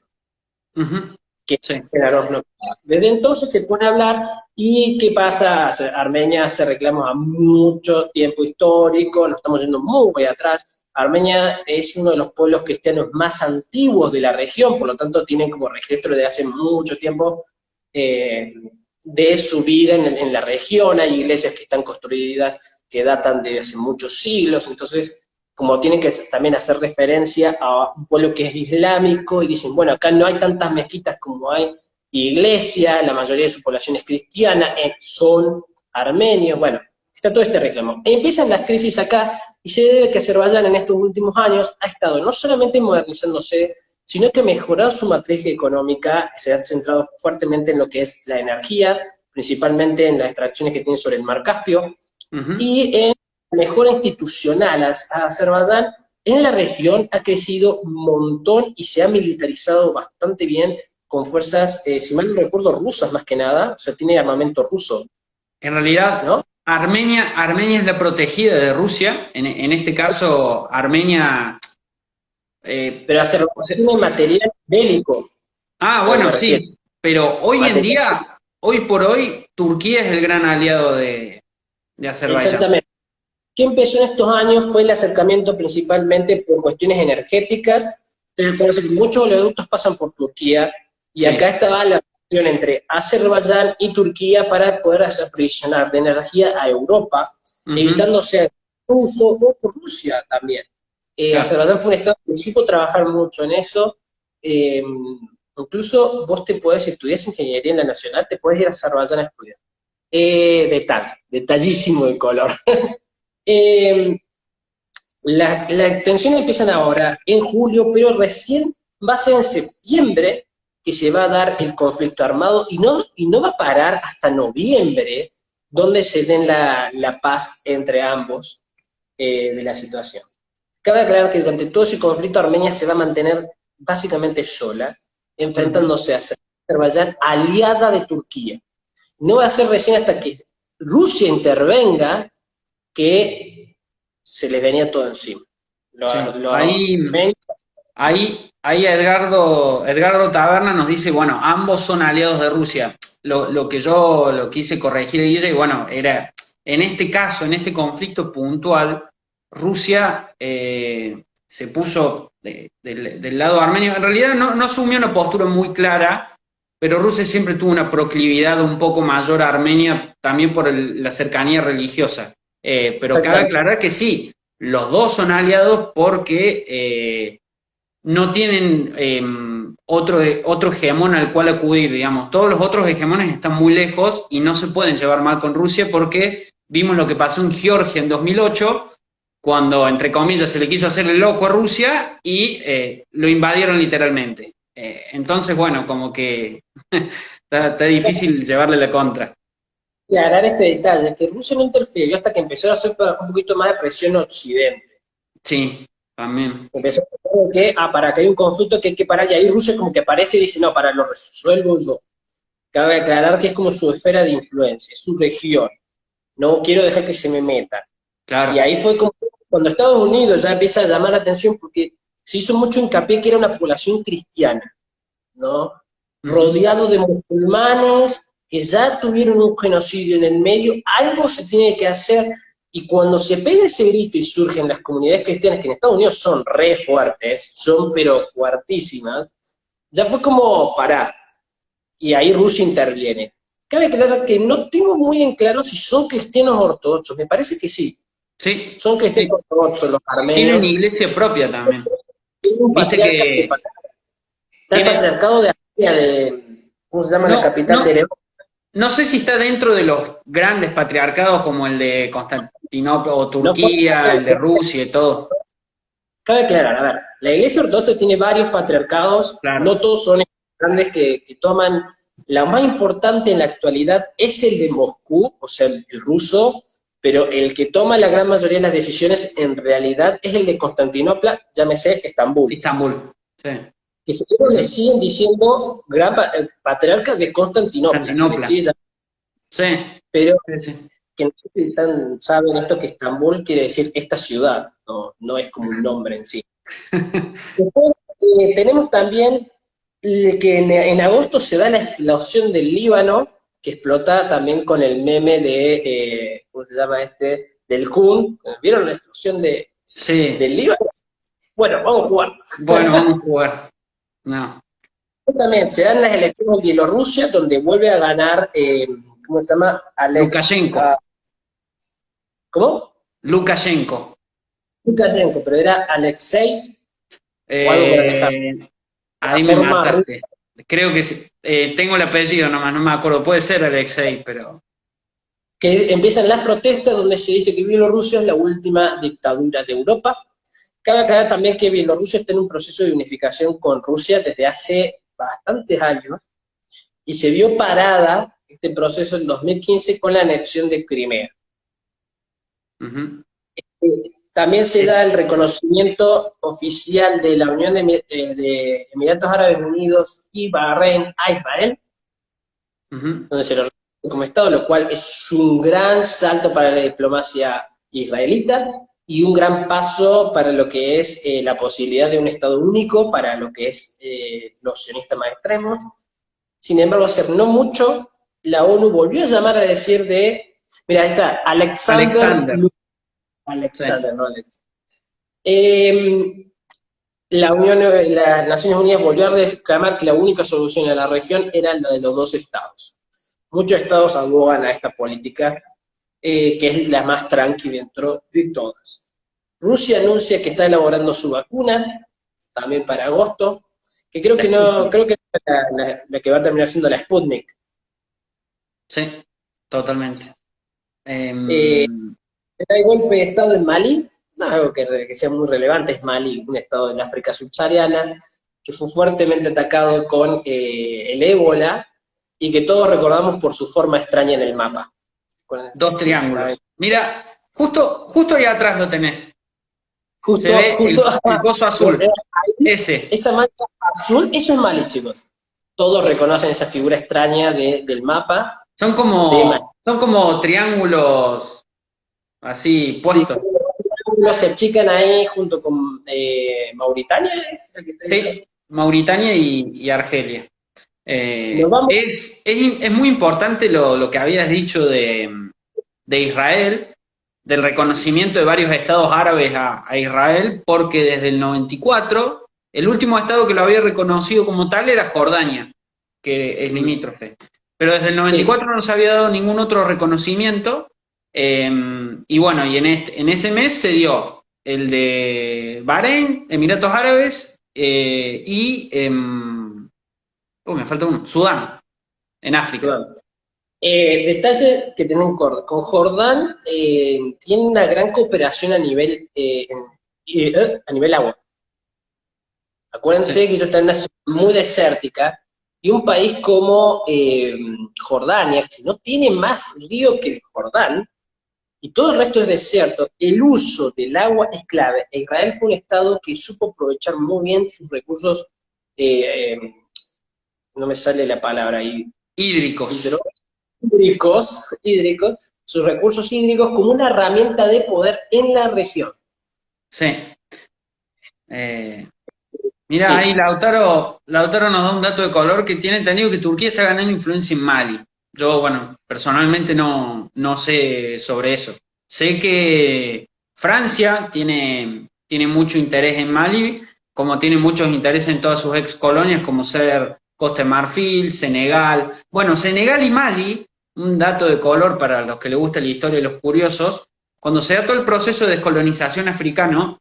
Ujú. que Sí. era no. Desde entonces se pone a hablar y ¿qué pasa? Armenia hace reclamos a mucho tiempo histórico, nos estamos yendo muy atrás. Armenia es uno de los pueblos cristianos más antiguos de la región, por lo tanto tienen como registro de hace mucho tiempo eh, de su vida en la región. Hay iglesias que están construidas que datan de hace muchos siglos, entonces como tienen que también hacer referencia a un pueblo que es islámico y dicen, bueno, acá no hay tantas mezquitas como hay iglesia, la mayoría de su población es cristiana, son armenios, bueno, está todo este reclamo. Empiezan las crisis acá y se debe que Azerbaiyán en estos últimos años ha estado no solamente modernizándose, sino que mejorado su matriz económica, se ha centrado fuertemente en lo que es la energía, principalmente en las extracciones que tiene sobre el mar Caspio, Ujú. y en la mejora institucional. Azerbaiyán en la región ha crecido un montón y se ha militarizado bastante bien con fuerzas, si mal no recuerdo, rusas más que nada, o sea, tiene armamento ruso, En realidad, ¿no? Armenia es la protegida de Rusia. En este caso, Armenia. Pero O Azerbaiyán sea, tiene material bélico, bueno, me refiero. sí, pero hoy en Material, día, hoy por hoy, Turquía es el gran aliado de Azerbaiyán. exactamente. ¿Qué empezó en estos años? Fue el acercamiento principalmente por cuestiones energéticas. Entonces, acuérdense que muchos oleoductos pasan por Turquía y acá Sí. estaba la relación entre Azerbaiyán y Turquía para poder hacer aprovisionar de energía a Europa, Ujú. evitando sea ruso o por Rusia también. Claro. Azerbaiyán fue un estado que supo trabajar mucho en eso. Eh, Incluso vos te podés, si estudias ingeniería en la nacional, te podés ir a Azerbaiyán a estudiar. Detallísimo de color. Eh, las tensiones empiezan ahora, en julio, pero recién va a ser en septiembre que se va a dar el conflicto armado y no va a parar hasta noviembre, donde se den la paz entre ambos de la situación. Cabe aclarar que durante todo ese conflicto Armenia se va a mantener básicamente sola, Ujú. enfrentándose a Azerbaiyán aliada de Turquía. No va a ser recién hasta que Rusia intervenga que se les venía todo encima. Sí. Los Ahí, armenios. ahí Edgardo Taberna nos dice, bueno, ambos son aliados de Rusia. Lo que yo lo quise corregir, Guille, bueno, era, en este caso, en este conflicto puntual, Rusia se puso del lado armenio. En realidad no asumió una postura muy clara, pero Rusia siempre tuvo una proclividad un poco mayor a Armenia, también por la cercanía religiosa. Pero cabe aclarar que sí, los dos son aliados porque no tienen otro hegemón al cual acudir, digamos. Todos los otros hegemones están muy lejos y no se pueden llevar mal con Rusia porque vimos lo que pasó en Georgia en 2008, cuando, entre comillas, se le quiso hacer el loco a Rusia y lo invadieron literalmente. Entonces, bueno, como que está difícil llevarle la contra. Aclarar este detalle, que Rusia no interfirió hasta que empezó a hacer un poquito más de presión en Occidente. Sí, también. Empezó a decir que, para que hay un conflicto que hay que parar, y ahí Rusia como que aparece y dice, no, para, lo resuelvo yo. Cabe aclarar que es como su esfera de influencia, es su región. No quiero dejar que se me metan. Claro. Y ahí fue como cuando Estados Unidos ya empieza a llamar la atención porque se hizo mucho hincapié que era una población cristiana, ¿no? Rodeado de musulmanes que ya tuvieron un genocidio en el medio, algo se tiene que hacer. Y cuando se pega ese grito y surgen las comunidades cristianas, que en Estados Unidos son re fuertes, son pero fuertísimas, ya fue como parar. Y ahí Rusia interviene. Cabe aclarar que no tengo muy en claro si son cristianos ortodoxos, me parece que sí. Sí. Son cristianos ortodoxos los armenios. Tienen iglesia propia también. Viste que está el patriarcado de Armenia, ¿cómo se llama la capital de León? No sé si está dentro de los grandes patriarcados como el de Constantinopla o Turquía, el de Rusia y todo. Cabe aclarar, a ver, la iglesia ortodoxa tiene varios patriarcados, claro. No todos son grandes que toman. La más importante en la actualidad es el de Moscú, o sea, el ruso, pero el que toma la gran mayoría de las decisiones en realidad es el de Constantinopla, llámese Estambul. Estambul, sí. Que le siguen diciendo gran patriarca de Constantinopla. Sí. Pero sí. Que no sé si saben esto, que Estambul quiere decir esta ciudad, no es como un nombre en sí. Después tenemos también que en agosto se da la explosión del Líbano, que explota también con el meme de, ¿cómo se llama este? Del Kun. ¿Vieron la explosión del Líbano? Bueno, vamos a jugar. Bueno, vamos a jugar. No. También se dan las elecciones en Bielorrusia, donde vuelve a ganar, ¿cómo se llama? Lukashenko. ¿Cómo? Lukashenko, pero era Alexei. O algo por alejar. Ahí me mataste. Creo que tengo el apellido nomás, no me acuerdo. Puede ser Alexei, pero... Que empiezan las protestas donde se dice que Bielorrusia es la última dictadura de Europa. Cabe aclarar también que Bielorrusia está en un proceso de unificación con Rusia desde hace bastantes años y se vio parada este proceso en 2015 con la anexión de Crimea. También se da el reconocimiento oficial de la Unión de Emiratos Árabes Unidos y Bahrein a Israel, donde se lo reconoce como Estado, lo cual es un gran salto para la diplomacia israelita y un gran paso para lo que es la posibilidad de un Estado único para lo que es los sionistas más extremos. Sin embargo, hace no mucho, la ONU volvió a llamar a decir mira, ahí está, Alexander. No Alex. Las Naciones Unidas volvió a reclamar que la única solución a la región era la de los dos estados. Muchos estados abogan a esta política, que es la más tranqui dentro de todas. Rusia anuncia que está elaborando su vacuna, también para agosto, que creo que es la que va a terminar siendo la Sputnik. Sí, totalmente. Hay golpe de Estado en Malí, no es algo que sea muy relevante, es Malí, un estado del África subsahariana, que fue fuertemente atacado con el ébola, y que todos recordamos por su forma extraña en el mapa. Dos triángulos. ¿Saben? Mira, justo ahí atrás lo tenés. Justo el coso azul. Esa mancha azul, eso es Malí, chicos. Todos reconocen esa figura extraña del mapa. Son como triángulos así puestos. Sí, no se achican ahí junto con Mauritania, ¿es el que está ahí? Sí, Mauritania y Argelia. Nos vamos. Es muy importante lo que habías dicho de Israel, del reconocimiento de varios estados árabes a Israel, porque desde el 94, el último estado que lo había reconocido como tal era Jordania, que es limítrofe. Pero desde el 94 no se había dado ningún otro reconocimiento, y bueno, y en ese mes se dio el de Bahrein, Emiratos Árabes, me falta uno, Sudán, en África. Sudán. Detalle que tienen con Jordán, tiene una gran cooperación a nivel agua. Acuérdense Sí. que ellos están en una zona muy desértica y un país como Jordania, que no tiene más río que el Jordán, y todo el resto es desierto, el uso del agua es clave. E Israel fue un estado que supo aprovechar muy bien sus recursos, eh, eh, no me sale la palabra ahí, Hídricos. hídricos, sus recursos hídricos como una herramienta de poder en la región. Sí. Eh, Mira, ahí Sí, Lautaro nos da un dato de color que tiene entendido que Turquía está ganando influencia en Mali. Yo, bueno, personalmente no sé sobre eso. Sé que Francia tiene mucho interés en Mali, como tiene muchos intereses en todas sus ex colonias, como ser Costa de Marfil, Senegal. Bueno, Senegal y Mali, un dato de color para los que les gusta la historia y los curiosos, cuando se da todo el proceso de descolonización africano,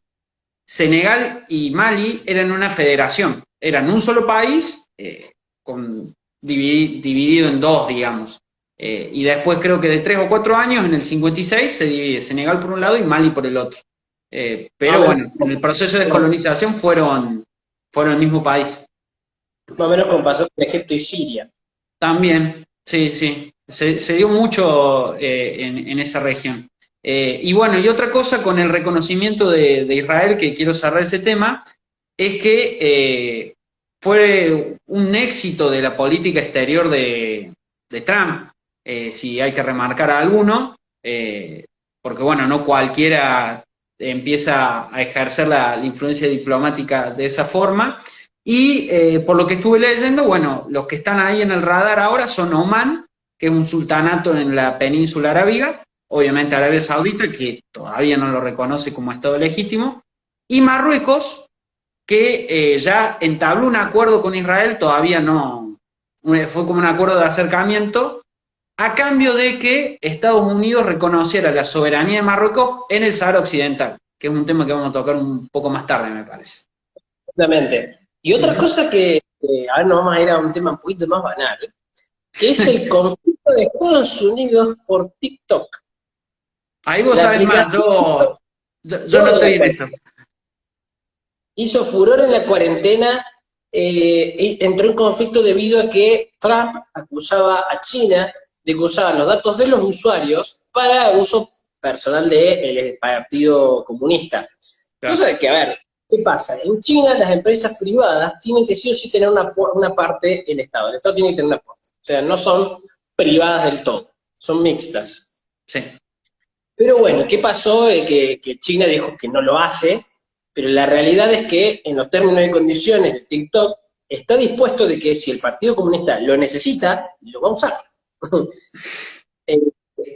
Senegal y Mali eran una federación, eran un solo país, dividido en dos, digamos. Y después creo que de 3 o 4 años, en el 56, se divide Senegal por un lado y Mali por el otro. más o Pero menos, bueno, en el proceso de descolonización fueron el mismo país. más o menos como pasó con Egipto y Siria. También, sí, sí, se dio mucho en esa región. Y bueno, y otra cosa con el reconocimiento de Israel, que quiero cerrar ese tema, es que fue un éxito de la política exterior de Trump, si hay que remarcar a alguno, porque bueno, no cualquiera empieza a ejercer la influencia diplomática de esa forma. Y por lo que estuve leyendo, bueno, los que están ahí en el radar ahora son Omán, que es un sultanato en la península arábiga, obviamente Arabia Saudita, que todavía no lo reconoce como Estado legítimo, y Marruecos, que ya entabló un acuerdo con Israel, todavía no, fue como un acuerdo de acercamiento, a cambio de que Estados Unidos reconociera la soberanía de Marruecos en el Sahara Occidental, que es un tema que vamos a tocar un poco más tarde, me parece. Exactamente. Y otra Ujú. cosa que ahora nos vamos a ir a un tema un poquito más banal, que es el conflicto de Estados Unidos por TikTok. Ahí vos La sabés más, aplicación yo no toda estoy la en eso. hizo furor en la cuarentena, y entró en conflicto debido a que Trump acusaba a China de que usaban los datos de los usuarios para uso personal del Partido Comunista. Claro. Cosa de que, a ver, ¿qué pasa? En China las empresas privadas tienen que sí o sí tener una parte el Estado tiene que tener una parte. O sea, no son privadas del todo, son mixtas. Sí. Pero bueno, ¿qué pasó? Que China dijo que no lo hace, pero la realidad es que en los términos y condiciones de TikTok está dispuesto de que si el Partido Comunista lo necesita, lo va a usar. Eh,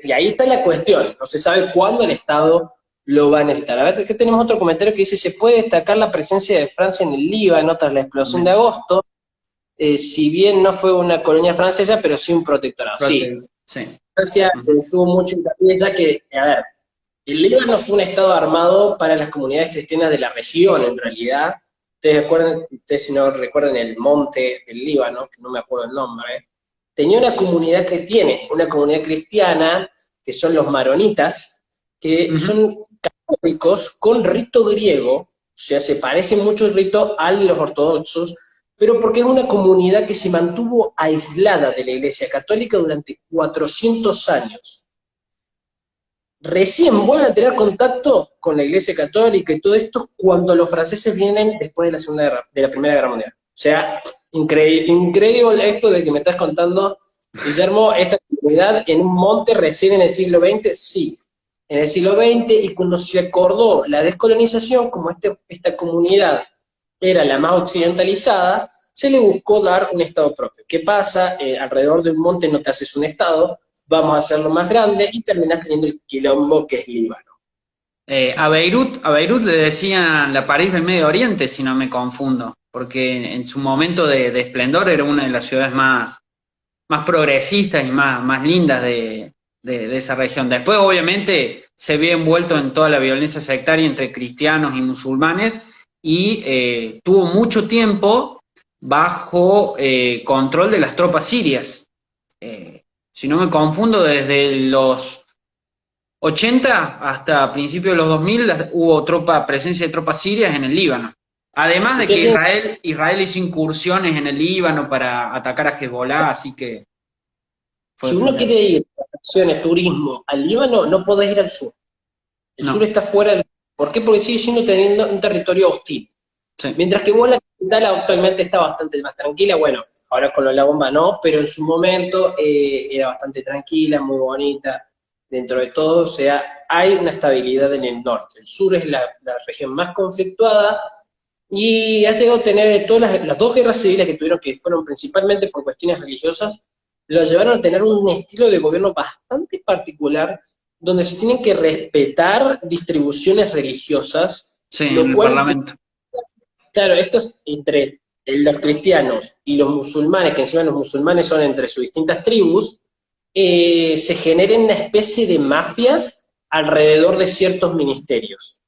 y ahí está la cuestión, no se sabe cuándo el Estado lo va a necesitar. A ver, aquí tenemos otro comentario que dice, se puede destacar la presencia de Francia en el Líbano tras la explosión de agosto, si bien no fue una colonia francesa, pero sí un protectorado. Sí, Sí. Francia Ujú. tuvo mucho hincapié, ya que, a ver, el Líbano fue un estado armado para las comunidades cristianas de la región, en realidad. Ustedes si no recuerdan el monte del Líbano, que no me acuerdo el nombre, tenía una comunidad que tiene, una comunidad cristiana, que son los maronitas, que Ujú. son católicos con rito griego, o sea, se parece mucho el rito a los ortodoxos, pero porque es una comunidad que se mantuvo aislada de la Iglesia Católica durante 400 años. Recién vuelven a tener contacto con la Iglesia Católica y todo esto cuando los franceses vienen después de la Primera Guerra Mundial. O sea, increíble esto de que me estás contando, Guillermo, esta comunidad en un monte recién en el siglo XX, sí. en el siglo XX, y cuando se acordó la descolonización, como esta comunidad era la más occidentalizada, se le buscó dar un Estado propio. ¿Qué pasa? Alrededor de un monte no te haces un Estado, vamos a hacerlo más grande, y terminás teniendo el quilombo que es Líbano. A Beirut le decían la París del Medio Oriente, si no me confundo, porque en su momento de esplendor era una de las ciudades más progresistas y más lindas de esa región. Después, obviamente, se vio envuelto en toda la violencia sectaria entre cristianos y musulmanes y tuvo mucho tiempo bajo control de las tropas sirias. Si no me confundo, desde los 80 hasta principios de los 2000 hubo presencia de tropas sirias en el Líbano. Además de que Israel hizo incursiones en el Líbano para atacar a Hezbollah, así que si uno quiere ir a vacaciones, turismo, al Líbano, no podés ir al sur. El sur está fuera del... ¿Por qué? Porque sigue siendo teniendo un territorio hostil. Sí. Mientras que vos, la capital actualmente está bastante más tranquila, bueno, ahora con la bomba no, pero en su momento era bastante tranquila, muy bonita, dentro de todo, o sea, hay una estabilidad en el norte. El sur es la región más conflictuada, y ha llegado a tener todas las dos guerras civiles que tuvieron, que fueron principalmente por cuestiones religiosas, lo llevaron a tener un estilo de gobierno bastante particular, donde se tienen que respetar distribuciones religiosas, sí, lo cual, en el Parlamento. Claro, esto es entre los cristianos y los musulmanes, que encima los musulmanes son entre sus distintas tribus, se generen una especie de mafias alrededor de ciertos ministerios.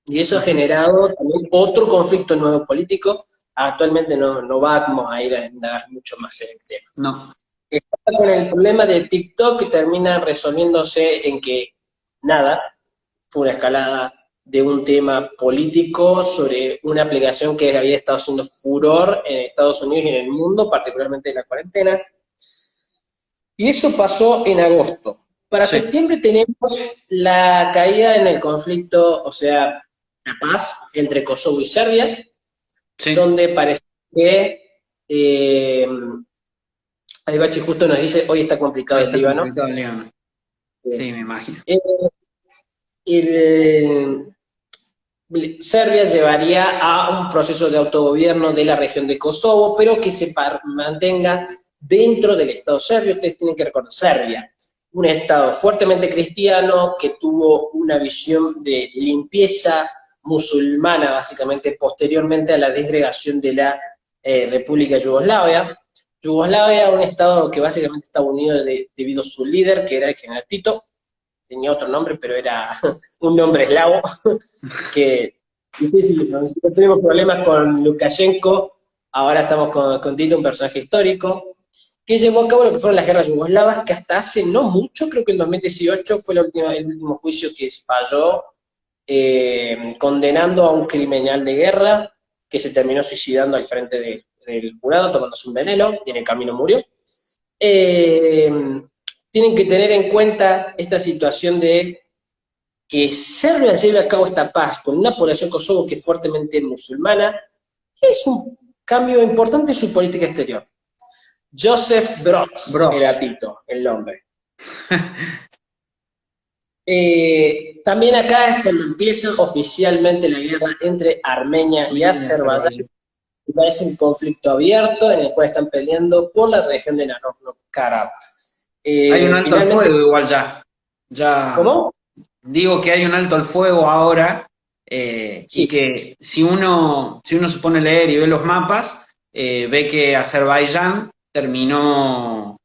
Y eso ha generado también otro conflicto nuevo político. Actualmente no vamos a ir a indagar mucho más en el tema. No. Está con el problema de TikTok, que termina resolviéndose en que nada, fue una escalada de un tema político sobre una aplicación que había estado haciendo furor en Estados Unidos y en el mundo, particularmente en la cuarentena. Y eso pasó en agosto. Para septiembre tenemos la caída en el conflicto, o sea, la paz entre Kosovo y Serbia, donde parece que Aybachi justo nos dice, hoy está complicado el Líbano. Sí, me imagino. Serbia llevaría a un proceso de autogobierno de la región de Kosovo, pero que se mantenga dentro del Estado serbio. Ustedes tienen que recordar, Serbia, un Estado fuertemente cristiano que tuvo una visión de limpieza musulmana, básicamente, posteriormente a la disgregación de la República Yugoslavia. Yugoslavia, un Estado que básicamente estaba unido debido a su líder, que era el general Tito. Tenía otro nombre, pero era un nombre eslavo, que difícil de pronunciar. Tuvimos problemas con Lukashenko, ahora estamos con Tito, un personaje histórico, que llevó a cabo lo que fueron las guerras yugoslavas, que hasta hace no mucho, creo que en 2018 fue el último juicio que falló, condenando a un criminal de guerra, que se terminó suicidando al frente del jurado, tomándose un veneno, y en el camino murió. Tienen que tener en cuenta esta situación de que Serbia lleve a cabo esta paz con una población Kosovo que es fuertemente musulmana, es un cambio importante en su política exterior. Joseph Broz era Tito, el nombre. También acá es cuando empieza oficialmente la guerra entre Armenia y Azerbaiyán. Ya es un conflicto abierto en el cual están peleando por la región de Nagorno-Karabaj. Hay un alto al fuego igual ya. ¿Cómo? Digo que hay un alto al fuego ahora, sí. Y que si uno se pone a leer y ve los mapas, ve que Azerbaiyán terminó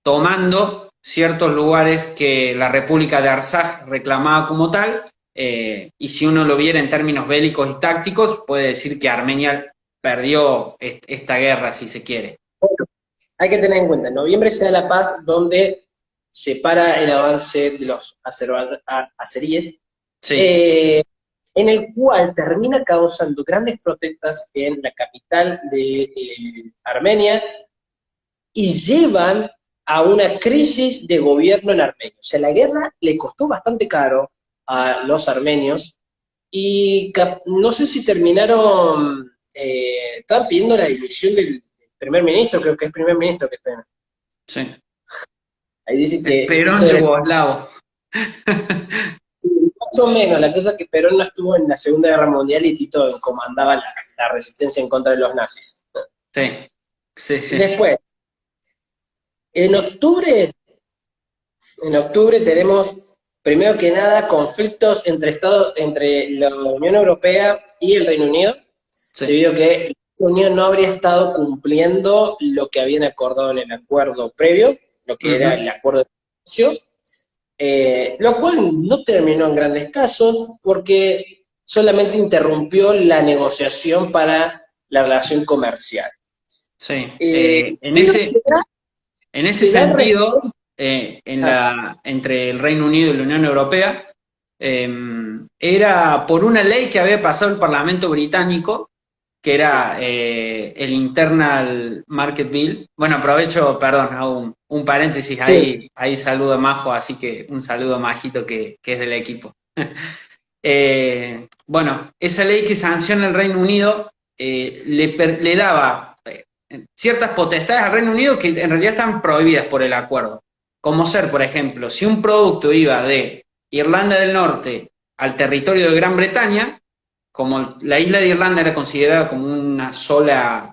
tomando ciertos lugares que la República de Artsaj reclamaba como tal, y si uno lo viera en términos bélicos y tácticos, puede decir que Armenia perdió esta guerra, si se quiere. Bueno, hay que tener en cuenta, en noviembre se da la paz donde se para el avance de los azeríes, en el cual termina causando grandes protestas en la capital de Armenia y llevan a una crisis de gobierno en Armenia. O sea, la guerra le costó bastante caro a los armenios y no sé si terminaron, estaban pidiendo la dimisión del primer ministro, creo que es primer ministro que está. Sí. Ahí dice que... Perón yugoslavo. Más o menos, la cosa es que Perón no estuvo en la Segunda Guerra Mundial y Tito comandaba la resistencia en contra de los nazis. Sí, sí, sí. Después, en octubre, en octubre tenemos, primero que nada, conflictos entre la Unión Europea y el Reino Unido, Sí. debido a que la Unión no habría estado cumpliendo lo que habían acordado en el acuerdo previo, lo que era Ujú. el acuerdo de comercio, lo cual no terminó en grandes casos porque solamente interrumpió la negociación para la relación comercial. Sí. Pero En ese se da el sentido, respeto. entre el Reino Unido y la Unión Europea, eh, era por una ley que había pasado el Parlamento británico, que era el Internal Market Bill. Bueno, aprovecho, perdón, hago un paréntesis, Sí, ahí saludo a Majo, así que un saludo a Majito que es del equipo. Bueno, esa ley que sanciona el Reino Unido le daba ciertas potestades al Reino Unido que en realidad están prohibidas por el acuerdo. Como ser, por ejemplo, si un producto iba de Irlanda del Norte al territorio de Gran Bretaña, como la isla de Irlanda era considerada como una sola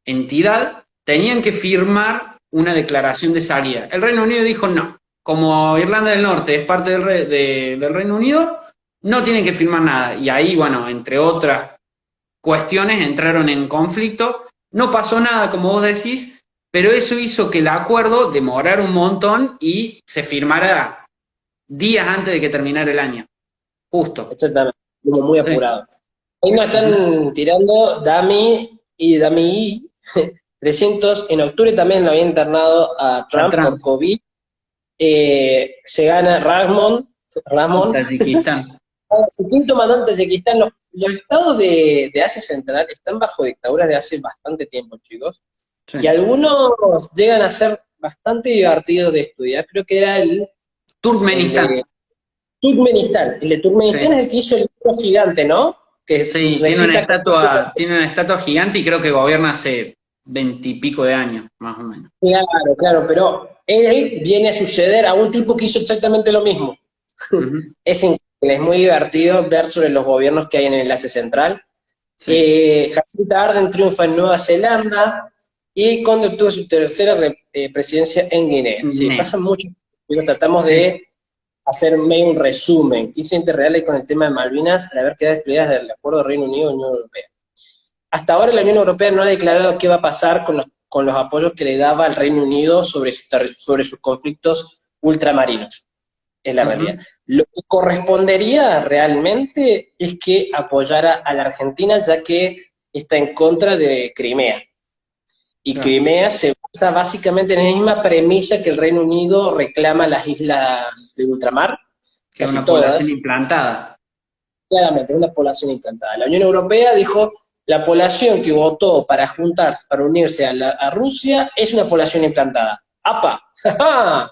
entidad, tenían que firmar una declaración de salida. El Reino Unido dijo no. Como Irlanda del Norte es parte del Reino Unido, no tienen que firmar nada. Y ahí, bueno, entre otras cuestiones, entraron en conflicto. No pasó nada, como vos decís, pero eso hizo que el acuerdo demorara un montón y se firmara días antes de que terminara el año. Justo. exactamente, como muy Sí. apurado. Ahí nos Ujú. están tirando Dami 300. En octubre también lo había internado a A Trump por Trump, COVID. Se gana Ramón, Tayikistán. su quinto mandante de Tayikistán. Los estados de Asia Central están bajo dictaduras de hace bastante tiempo, chicos. Sí. Y algunos llegan a ser bastante divertidos de estudiar. Creo que era el Turkmenistán. de Turkmenistán. El de Turkmenistán Sí. es el que hizo el libro gigante, ¿no? Que Sí, recita. tiene una estatua gigante y creo que gobierna hace 20 y pico de años, más o menos. Claro, claro, pero él viene a suceder a un tipo que hizo exactamente lo mismo. Ujú. Es increíble, es muy divertido ver sobre los gobiernos que hay en el Asia Central. Sí. Jacinta Ardern triunfa en Nueva Zelanda y Conde obtuvo su tercera presidencia en Guinea. Sí, Guinea. pasan mucho. Pero tratamos Sí. de hacer medio un resumen. ¿Qué incidente real hay con el tema de Malvinas al haber quedado excluidas del acuerdo Reino Unido y Unión Europea? Hasta ahora la Unión Europea no ha declarado qué va a pasar con los apoyos que le daba al Reino Unido sobre sus conflictos ultramarinos. Es la realidad. Ujú. Lo que correspondería realmente es que apoyara a la Argentina, ya que está en contra de Crimea. Y Claro. Crimea se basa básicamente en la misma premisa que el Reino Unido reclama las islas de ultramar, Que es casi una población todas. implantada. Claramente, es una población implantada. La Unión Europea dijo, la población que votó para juntarse, para unirse a Rusia, es una población implantada. ¡Apa! ¡Ja, ja!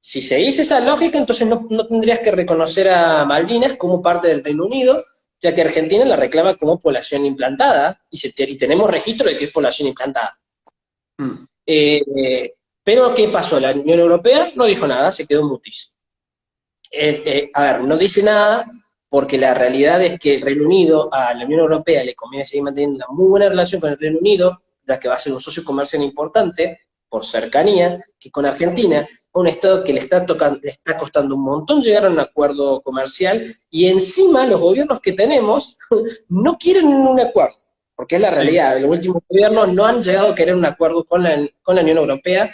Si seguís esa lógica, entonces no tendrías que reconocer a Malvinas como parte del Reino Unido, ya que Argentina la reclama como población implantada, y tenemos registro de que es población implantada. Mm. Pero, ¿qué pasó? La Unión Europea no dijo nada, se quedó mutis. A ver, no dice nada porque la realidad es que el Reino Unido, a la Unión Europea le conviene seguir manteniendo una muy buena relación con el Reino Unido, ya que va a ser un socio comercial importante por cercanía, que con Argentina, un Estado que le está costando un montón llegar a un acuerdo comercial, y encima los gobiernos que tenemos no quieren un acuerdo, porque es la Sí. realidad, los últimos gobiernos no han llegado a querer un acuerdo con la Unión Europea,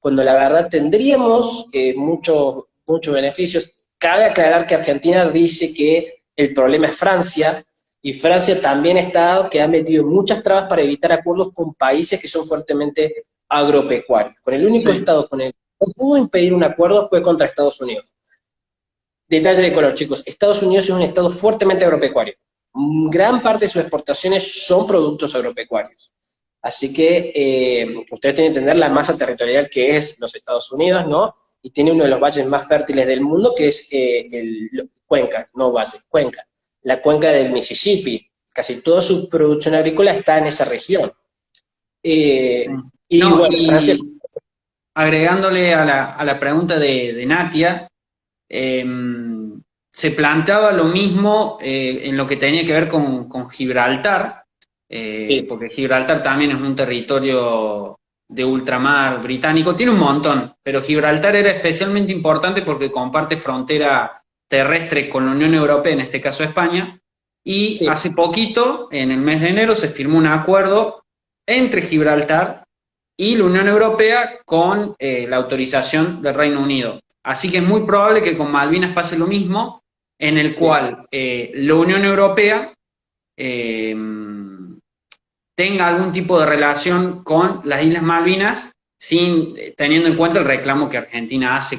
cuando la verdad tendríamos muchos beneficios. Cabe aclarar que Argentina dice que el problema es Francia, y Francia también está que ha metido muchas trabas para evitar acuerdos con países que son fuertemente agropecuarios. Con el único Sí. Estado con el que no pudo impedir un acuerdo fue contra Estados Unidos. Detalle de color, chicos. Estados Unidos es un Estado fuertemente agropecuario. Gran parte de sus exportaciones son productos agropecuarios. Así que ustedes tienen que entender la masa territorial que es los Estados Unidos, ¿no? Y tiene uno de los valles más fértiles del mundo, que es Cuenca, no valle, Cuenca, la cuenca del Mississippi. Casi toda su producción agrícola está en esa región. Sí. Y No, bueno, Francia, y agregándole a la pregunta de Natia, se planteaba lo mismo en lo que tenía que ver con Gibraltar, Sí, porque Gibraltar también es un territorio de ultramar británico, tiene un montón, pero Gibraltar era especialmente importante porque comparte frontera terrestre con la Unión Europea, en este caso España, y sí. hace poquito, en el mes de enero, se firmó un acuerdo entre Gibraltar y la Unión Europea con la autorización del Reino Unido. Así que es muy probable que con Malvinas pase lo mismo, en el Sí. cual la Unión Europea eh, tenga algún tipo de relación con las Islas Malvinas, sin teniendo en cuenta el reclamo que Argentina hace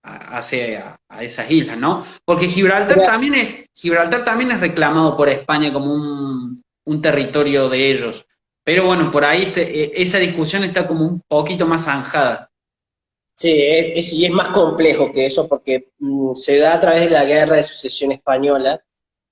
a esas islas, ¿no? Porque Gibraltar también es reclamado por España como un territorio de ellos. Pero bueno, por ahí esa discusión está como un poquito más zanjada. Sí, y es más complejo que eso porque se da a través de la guerra de sucesión española.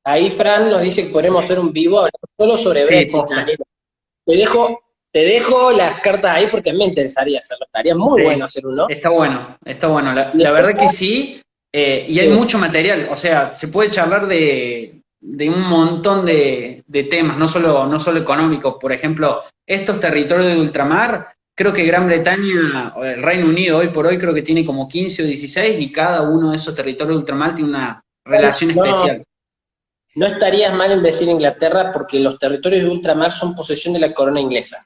Ahí Fran nos dice que podemos hacer un vivo hablando solo sobre Sí, sí, Brexit, sí. Janine. Te dejo las cartas ahí porque me interesaría hacerlo. Estaría muy bueno Sí, hacer uno. está bueno, está bueno. Y La después, verdad que sí, y hay sí, mucho material, o sea, se puede charlar de un montón de temas, no solo económicos. Por ejemplo, estos territorios de ultramar, creo que Gran Bretaña, o el Reino Unido hoy por hoy creo que tiene como 15 o 16 y cada uno de esos territorios de ultramar tiene una relación no, especial. no estarías mal en decir Inglaterra porque los territorios de ultramar son posesión de la corona inglesa.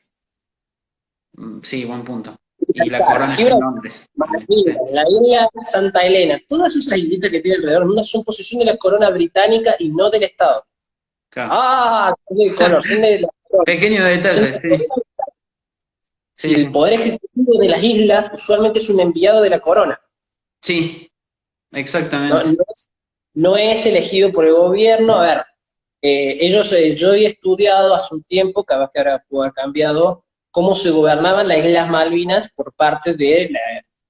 Sí, buen punto. Y la Gibraltar, corona está en Gibraltar, Londres también. Sí, Malvinas, la isla Santa Elena, todas esas islitas que tiene alrededor del mundo son posesión de la corona británica y no del Estado. claro. Ah, el color, son de la corona. Pequeño Son detalle, de la sí, corona. Si sí, el sí. poder ejecutivo de las islas usualmente es un enviado de la corona, Sí, no, exactamente. no es elegido por el gobierno. A ver, yo he estudiado hace un tiempo, capaz que ahora pudo haber cambiado, cómo se gobernaban las Islas Malvinas por parte de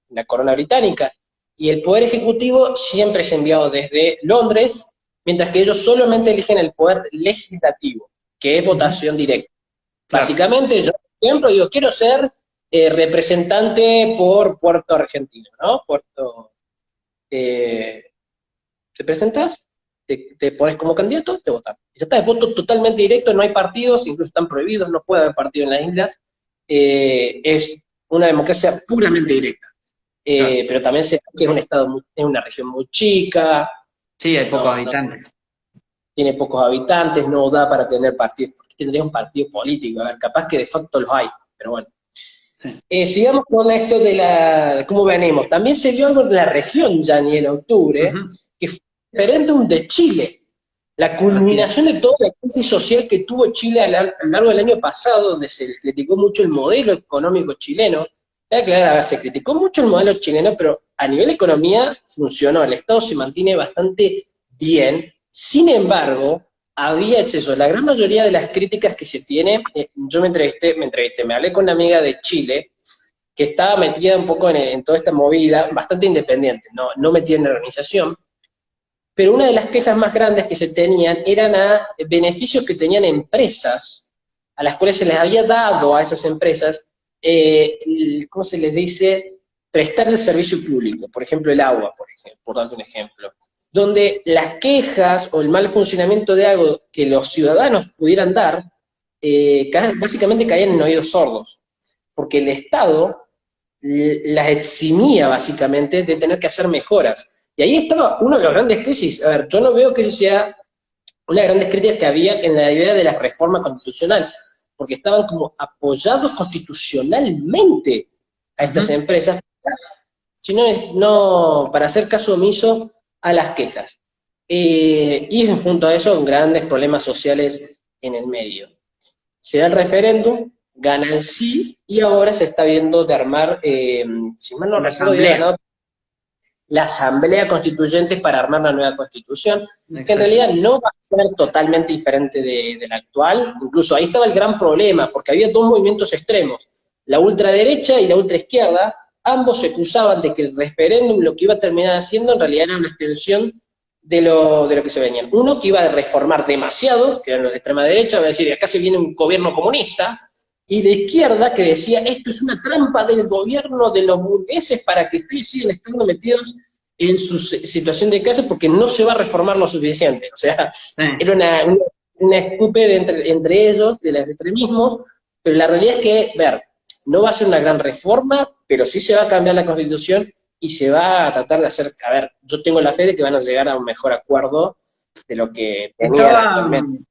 la corona británica. Y el poder ejecutivo siempre es enviado desde Londres, mientras que ellos solamente eligen el poder legislativo, que es Ujú, votación directa. claro. Básicamente, yo, por ejemplo, digo, quiero ser representante por Puerto Argentino, ¿no? Eh, ¿Te presentas? Te pones como candidato, te votan. Ya está, es voto totalmente directo, no hay partidos, incluso están prohibidos, no puede haber partido en las islas. Es una democracia puramente directa. Claro. Pero también se que es un estado, es una región muy chica, Sí, hay pocos no habitantes. tiene pocos habitantes, no da para tener partidos, porque tendría un partido político, a ver, capaz que de facto los hay, pero bueno. Sí. Sigamos con esto de cómo venimos. También se vio algo en la región, Yanni, en octubre, Ujú, que fue el referéndum de Chile. La así es. culminación de toda la crisis social que tuvo Chile a lo largo del año pasado, donde se criticó mucho el modelo económico chileno. Claro, a ver, se criticó mucho el modelo chileno, pero a nivel economía funcionó. El Estado se mantiene bastante bien. Sin embargo, había excesos. La gran mayoría de las críticas que se tiene, yo me hablé con una amiga de Chile que estaba metida un poco en toda esta movida, bastante independiente, no metida en la organización, pero una de las quejas más grandes que se tenían eran a beneficios que tenían empresas, a las cuales se les había dado a esas empresas, ¿cómo se les dice? Prestar el servicio público, por ejemplo el agua, por darte un ejemplo, donde las quejas o el mal funcionamiento de algo que los ciudadanos pudieran dar, básicamente caían en oídos sordos, porque el Estado las eximía básicamente de tener que hacer mejoras. Y ahí estaba una de las grandes crisis. A ver, yo no veo que eso sea una de las grandes críticas que había en la idea de la reforma constitucional, porque estaban como apoyados constitucionalmente a estas Ujú. empresas, sino no, para hacer caso omiso a las quejas. Y junto a eso, grandes problemas sociales en el medio. Se da el referéndum, gana el sí, y ahora se está viendo de armar, si mal no La recuerdo, había asamblea. ganado la Asamblea Constituyente para armar la nueva Constitución, que en realidad Exactamente. no va a ser totalmente diferente de la actual. Incluso ahí estaba el gran problema, porque había dos movimientos extremos, la ultraderecha y la ultraizquierda. Ambos se acusaban de que el referéndum lo que iba a terminar haciendo en realidad era una extensión de lo que se venían. Uno que iba a reformar demasiado, que eran los de extrema derecha, va a decir, acá se viene un gobierno comunista, y de izquierda que decía, esto es una trampa del gobierno de los burgueses para que ustedes sigan estando metidos en su situación de calle porque no se va a reformar lo suficiente. O sea, sí. era una escupe entre ellos, de los extremismos, pero la realidad es que, no va a ser una gran reforma, pero sí se va a cambiar la Constitución y se va a tratar de hacer, yo tengo la fe de que van a llegar a un mejor acuerdo de lo que tenían actualmente.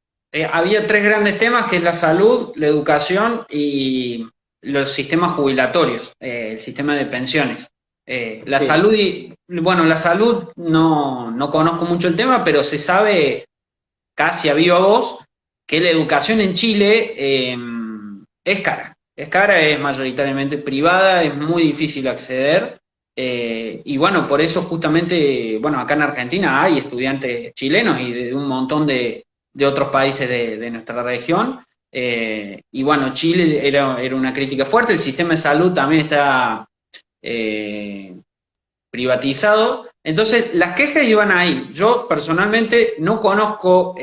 Había tres grandes temas, que es la salud, la educación y los sistemas jubilatorios, el sistema de pensiones. La Sí. salud, la salud no conozco mucho el tema, pero se sabe casi a viva voz que la educación en Chile es cara. Es cara, es mayoritariamente privada, es muy difícil acceder. Y bueno, por eso justamente, acá en Argentina hay estudiantes chilenos y de un montón de otros países de nuestra región. Y bueno, Chile era una crítica fuerte, el sistema de salud también está privatizado. Entonces, las quejas iban ahí. Yo personalmente no conozco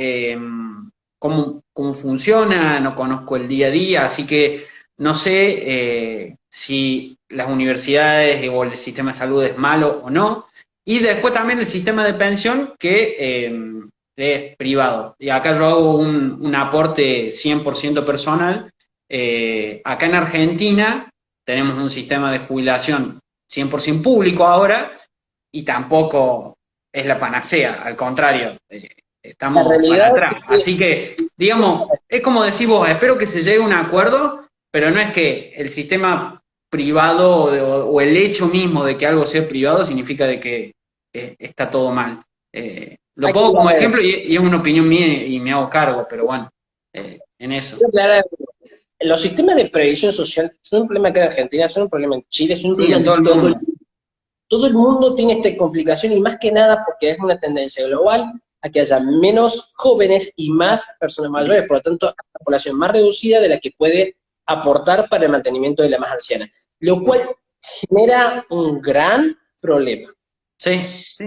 cómo funciona, no conozco el día a día, así que no sé si las universidades o el sistema de salud es malo o no. Y después también el sistema de pensión que es privado. Y acá yo hago un aporte 100% personal. Acá en Argentina tenemos un sistema de jubilación 100% público ahora y tampoco es la panacea, al contrario, La estamos para realidad atrás. es Así que, digamos, es como decís vos, espero que se llegue a un acuerdo, pero no es que el sistema privado o el hecho mismo de que algo sea privado significa de que está todo mal. Lo hay que pongo como aclarar, ejemplo y es una opinión mía y me hago cargo, pero bueno, en eso. quiero aclarar, los sistemas de previsión social son un problema acá en Argentina, son un problema en Chile, son un Sí, problema en todo en el todo el mundo. mundo. Todo el mundo tiene esta complicación y más que nada porque es una tendencia global a que haya menos jóvenes y más personas mayores, por lo tanto, una población más reducida de la que puede aportar para el mantenimiento de la más anciana, lo cual genera un gran problema. Sí, sí.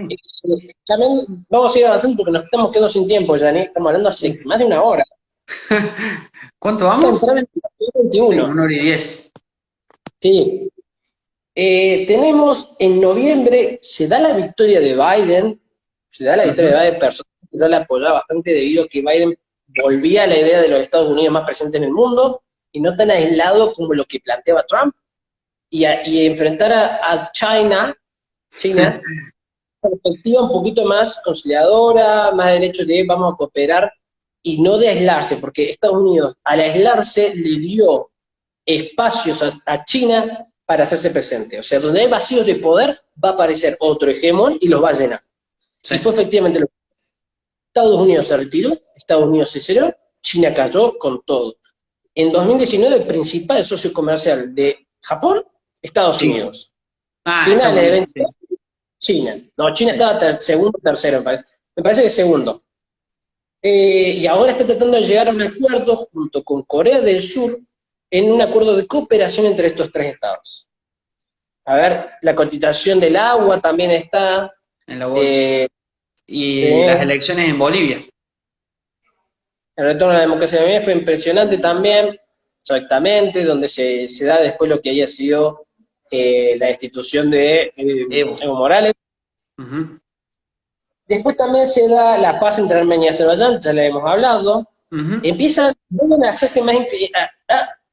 También vamos a ir avanzando porque nos estamos quedando sin tiempo, Jani, estamos hablando hace más de una hora. ¿Cuánto Vamos a vamos? entrar en el Sí, 2021. 1 hora y 10. Sí. Tenemos en noviembre, se da la victoria de Biden, se da la victoria de Biden, personalmente yo la apoyaba bastante debido a que Biden volvía a la idea de los Estados Unidos más presentes en el mundo y no tan aislado como lo que planteaba Trump, y enfrentar a China, una perspectiva un poquito más conciliadora, más del hecho de vamos a cooperar y no de aislarse, porque Estados Unidos al aislarse le dio espacios a China para hacerse presente. O sea, donde hay vacíos de poder, va a aparecer otro hegemón y los va a llenar. Sí. Y fue efectivamente lo que Estados Unidos se retiró, Estados Unidos se cerró, China cayó con todo. En 2019, el principal socio comercial de Japón, Estados China. Unidos. Estados Finales de Unidos, 20, sí. China. No, China Sí. estaba segundo o tercero, me parece. Me parece que segundo. Y ahora está tratando de llegar a un acuerdo junto con Corea del Sur en un acuerdo de cooperación entre estos tres estados. A ver, la constitución del agua también está. En la bolsa. Eh, sí, Y las el elecciones en Bolivia. retorno a la democracia también fue impresionante también, exactamente, donde se da después lo que haya sido la destitución de Evo. Evo Morales. Ujú, Después también se da la paz entre Armenia y Azerbaiyán, ya le hemos hablado. ujú. Vuelven a hacerse más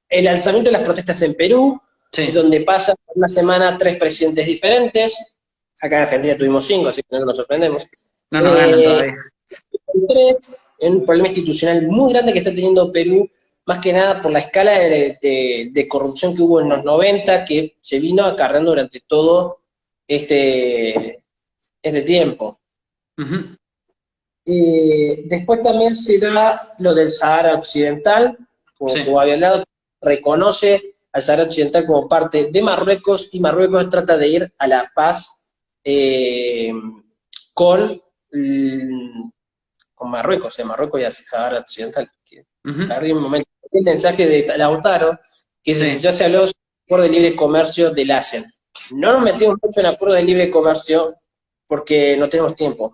el alzamiento de las protestas en Perú, Sí. donde pasan una semana 3 presidentes diferentes. Acá en Argentina tuvimos 5, así que no nos sorprendemos. No nos ganan Eh, todavía. Tres, un problema institucional muy grande que está teniendo Perú, más que nada por la escala de corrupción que hubo en los 90, que se vino acarreando durante todo este tiempo. Ujú. Después también se da lo del Sahara Occidental, Sí. como había hablado, reconoce al Sahara Occidental como parte de Marruecos y Marruecos trata de ir a la paz con, con Marruecos, Marruecos y el Sahara Occidental. Ujú. Tardé un momento. El mensaje de Lautaro, que Sí. ya se habló sobre el acuerdo de libre comercio del ASEAN. No nos metimos mucho en acuerdo de libre comercio porque no tenemos tiempo.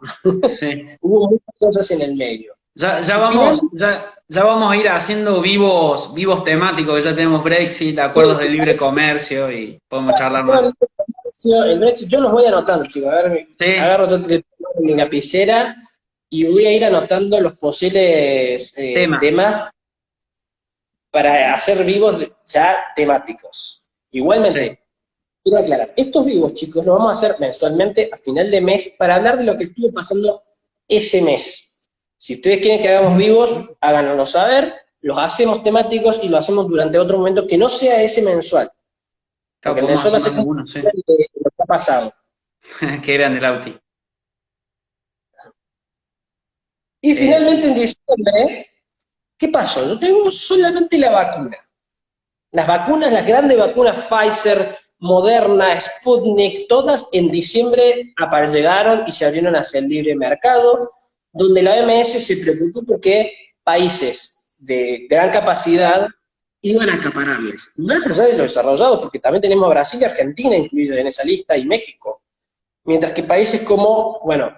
Sí. Hubo muchas cosas en el medio. Ya Y vamos, finalmente, ya vamos a ir haciendo vivos temáticos, que ya tenemos Brexit, acuerdos de libre comercio y podemos charlar más. el Brexit, yo los voy anotando, chicos. A ver, Sí, agarro todo mi lapicera y voy a ir anotando los posibles tema. temas para hacer vivos ya temáticos. Sí. Igualmente, quiero aclarar, estos vivos, chicos, los vamos a hacer mensualmente a final de mes para hablar de lo que estuvo pasando ese mes. Si ustedes quieren que hagamos vivos, háganoslo saber, los hacemos temáticos y lo hacemos durante otro momento que no sea ese mensual, Claro, porque el podemos mensual va a hacer ser más de como uno, sí. lo que ha pasado. Qué grande el Auti. Y Eh, finalmente en diciembre, ¿qué pasó? Yo tengo solamente la vacuna. Las vacunas, las grandes vacunas Pfizer, Moderna, Sputnik, todas en diciembre llegaron y se abrieron hacia el libre mercado, donde la OMS se preocupó porque países de gran capacidad iban a acapararles. Más allá de los desarrollados, porque también tenemos a Brasil y Argentina incluidos en esa lista y México. Mientras que países como, bueno,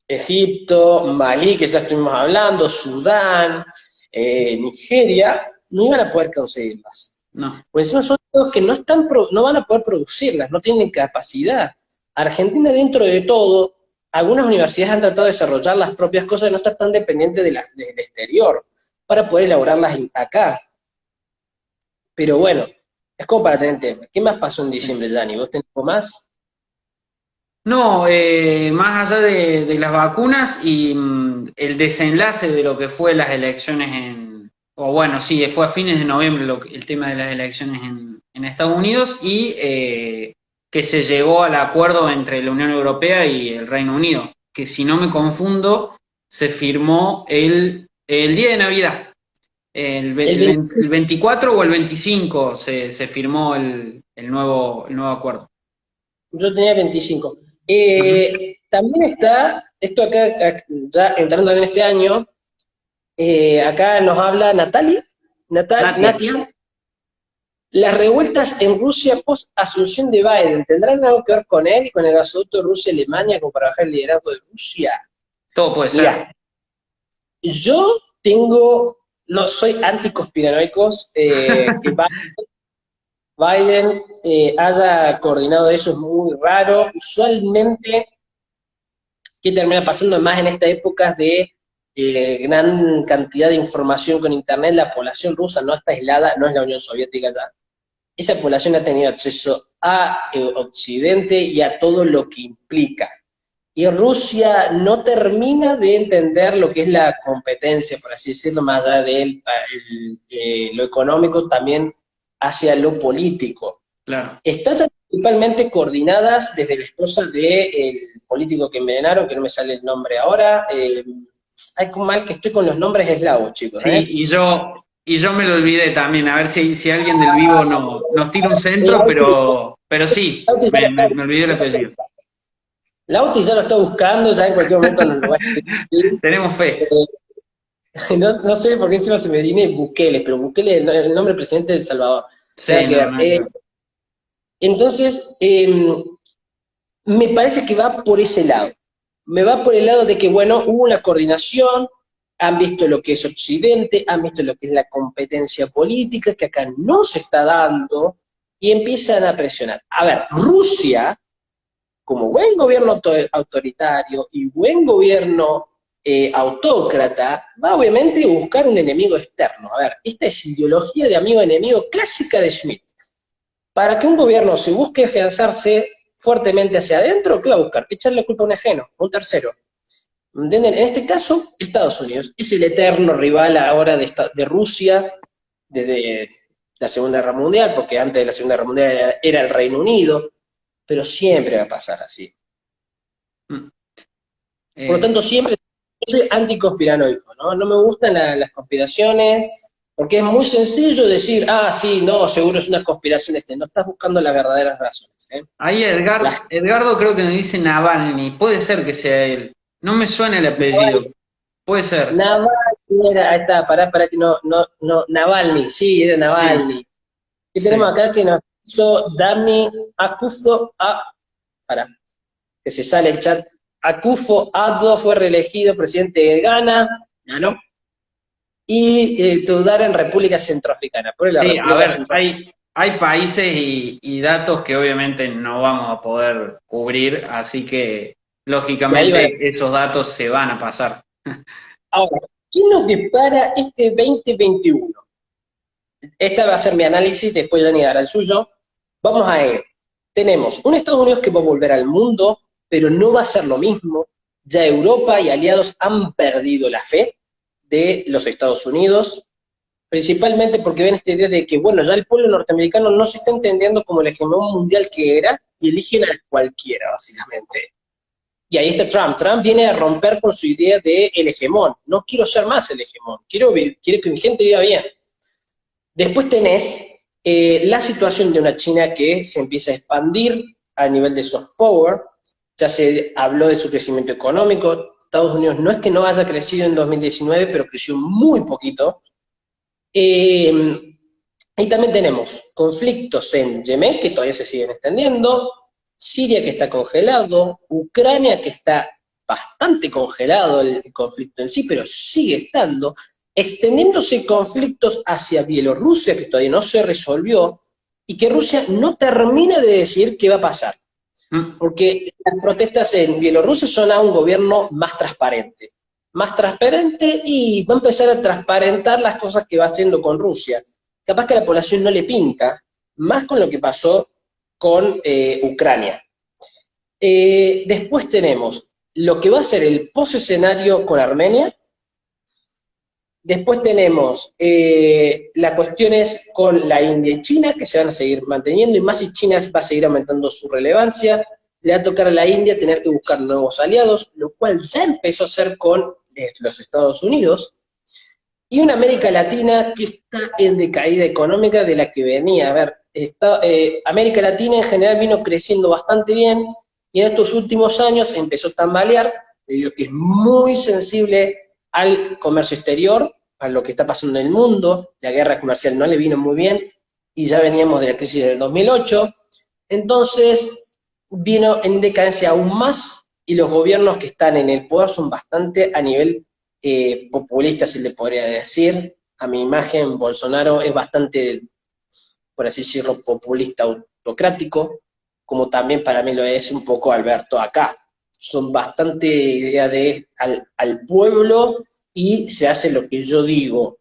Egipto, Malí, que ya estuvimos hablando, Sudán, Nigeria, no iban a poder conseguirlas. no, Por encima son todos que no van a poder producirlas, no tienen capacidad. Argentina, dentro de todo, algunas universidades han tratado de desarrollar las propias cosas y no estar tan dependientes del exterior para poder elaborarlas acá. Pero bueno, es como para tener tema. ¿Qué más pasó en sí. diciembre, Dani? ¿Vos tenés algo más? No, más allá de las vacunas y el desenlace de lo que fue las elecciones o bueno, sí, fue a fines de noviembre el tema de las elecciones en Estados Unidos y que se llegó al acuerdo entre la Unión Europea y el Reino Unido, que si no me confundo, se firmó el día de Navidad, El el 25. 24 o el 25 se firmó el nuevo acuerdo. Yo tenía 25. Ujú. También está, esto acá, ya entrando en este año, acá nos habla Natia. Natia, las revueltas en Rusia post-asunción de Biden, ¿tendrán algo que ver con él y con el gasoducto Rusia-Alemania como para bajar el liderazgo de Rusia? Todo puede ser. Mira, yo no soy anticonspiranoicos, que Biden haya coordinado eso es muy raro. Usualmente ¿qué termina pasando más en estas épocas de gran cantidad de información con Internet? La población rusa no está aislada, no es la Unión Soviética ya. Esa población ha tenido acceso a Occidente y a todo lo que implica. Y Rusia no termina de entender lo que es la competencia, por así decirlo, más allá de lo económico, también hacia lo político. Claro. Están principalmente coordinadas desde la esposa del político que envenenaron, que no me sale el nombre ahora. Hay como mal que estoy con los nombres eslavos, chicos, Sí, ¿eh? y yo me lo olvidé también, a ver si alguien del vivo nos tira un centro, pero sí, Lauti ya, me olvidé el apellido. Lauti ya lo está buscando, ya en cualquier momento nos lo va a escribir. Tenemos fe. No sé por qué encima se me viene Bukele, pero Bukele es el nombre del presidente de El Salvador. Sí, Nada que no, ver. nada que ver. Entonces, me parece que va por ese lado. Me va por el lado de que, bueno, hubo una coordinación, han visto lo que es Occidente, han visto lo que es la competencia política, que acá no se está dando, y empiezan a presionar. A ver, Rusia, como buen gobierno autoritario y buen gobierno autócrata, va obviamente a buscar un enemigo externo. A ver, esta es ideología de amigo-enemigo clásica de Schmitt. Para que un gobierno se busque afianzarse fuertemente hacia adentro, ¿qué va a buscar? Echarle culpa a un ajeno, a un tercero. ¿Entienden? En este caso, Estados Unidos es el eterno rival ahora de Rusia desde la Segunda Guerra Mundial, porque antes de la Segunda Guerra Mundial era el Reino Unido, pero siempre va a pasar así. Mm. Por lo tanto, Eh, siempre soy anticonspiranoico, ¿no? No me gustan las conspiraciones, porque es muy sencillo decir, ah, sí, no, seguro es una conspiración no estás buscando las verdaderas razones, ¿eh? ahí La Edgardo creo que me dice Navalny, puede ser que sea él. No me suena el apellido, puede ser. Navalny era, ahí está, pará que Navalny, sí, era Sí, Navalny. ¿Qué tenemos sí. acá que nos hizo Dani Acufo pará, que se sale el chat. Akufo Addo fue reelegido presidente de Ghana, ganó, y Tudar en República Centroafricana, por la Sí, a República ver, Centroafricana. hay países y datos que obviamente no vamos a poder cubrir, así que Y ahí va. lógicamente esos datos se van a pasar. Ahora, ¿qué nos depara este 2021? Este va a ser mi análisis, después Dani dará el suyo. Vamos a ver. Tenemos un Estados Unidos que va a volver al mundo, pero no va a ser lo mismo. Ya Europa y aliados han perdido la fe de los Estados Unidos, principalmente porque ven esta idea de que, bueno, ya el pueblo norteamericano no se está entendiendo como el hegemón mundial que era y eligen a cualquiera, básicamente. Y ahí está Trump. Trump viene a romper con su idea de el hegemón. No quiero ser más el hegemón, quiero que mi gente viva bien. Después tenés la situación de una China que se empieza a expandir a nivel de soft power, ya se habló de su crecimiento económico, Estados Unidos no es que no haya crecido en 2019, pero creció muy poquito. Y también tenemos conflictos en Yemen, que todavía se siguen extendiendo, Siria que está congelado, Ucrania que está bastante congelado el conflicto en sí, pero sigue estando, extendiéndose conflictos hacia Bielorrusia, que todavía no se resolvió, y que Rusia no termina de decir qué va a pasar, Mm. porque las protestas en Bielorrusia son a un gobierno más transparente y va a empezar a transparentar las cosas que va haciendo con Rusia. Capaz que a la población no le pinta, más con lo que pasó con Ucrania. Después tenemos lo que va a ser el post-escenario con Armenia. Después tenemos las cuestiones con la India y China, que se van a seguir manteniendo, y más si China va a seguir aumentando su relevancia. Le va a tocar a la India tener que buscar nuevos aliados, lo cual ya empezó a hacer con los Estados Unidos. Y una América Latina que está en decaída económica de la que venía. A ver, América Latina en general vino creciendo bastante bien y en estos últimos años empezó a tambalear, debido a que es muy sensible al comercio exterior, a lo que está pasando en el mundo. La guerra comercial no le vino muy bien y ya veníamos de la crisis del 2008. Entonces vino en decadencia aún más y los gobiernos que están en el poder son bastante a nivel populista, si le podría decir. A mi imagen, Bolsonaro es bastante, por así decirlo, populista autocrático, como también para mí lo es un poco Alberto acá. Son bastante idea de al pueblo y se hace lo que yo digo.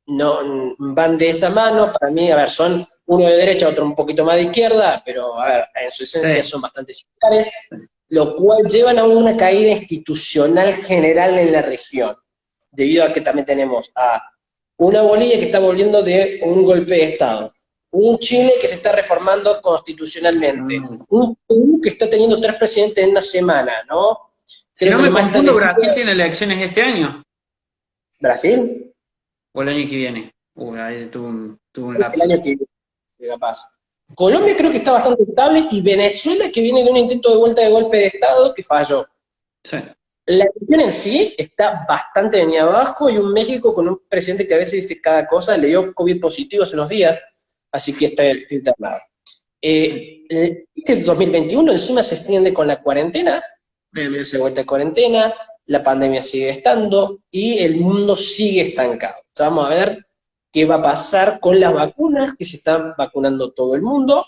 No van de esa mano, para mí, a ver, son uno de derecha, otro un poquito más de izquierda, pero a ver, en su esencia Sí. son bastante similares, lo cual llevan a una caída institucional general en la región, debido a que también tenemos a una Bolivia que está volviendo de un golpe de Estado, un Chile que se está reformando constitucionalmente, Mm. un Perú que está teniendo 3 presidentes en una semana, ¿no? Si Creo no que lo me más confundo, establecido Brasil es tiene elecciones este año Brasil, o el año que viene. Ahí tuve un el lapsus. año que viene, capaz. Colombia creo que está bastante estable y Venezuela que viene de un intento de vuelta de golpe de Estado que falló. Sí. La elección en sí está bastante venida abajo y un México con un presidente que a veces dice cada cosa, le dio COVID positivo hace unos días, así que está internado. Este 2021 encima se extiende con la cuarentena, se vuelta de cuarentena, la pandemia sigue estando y el mundo sigue estancado. O sea, vamos a ver qué va a pasar con las vacunas, que se están vacunando todo el mundo,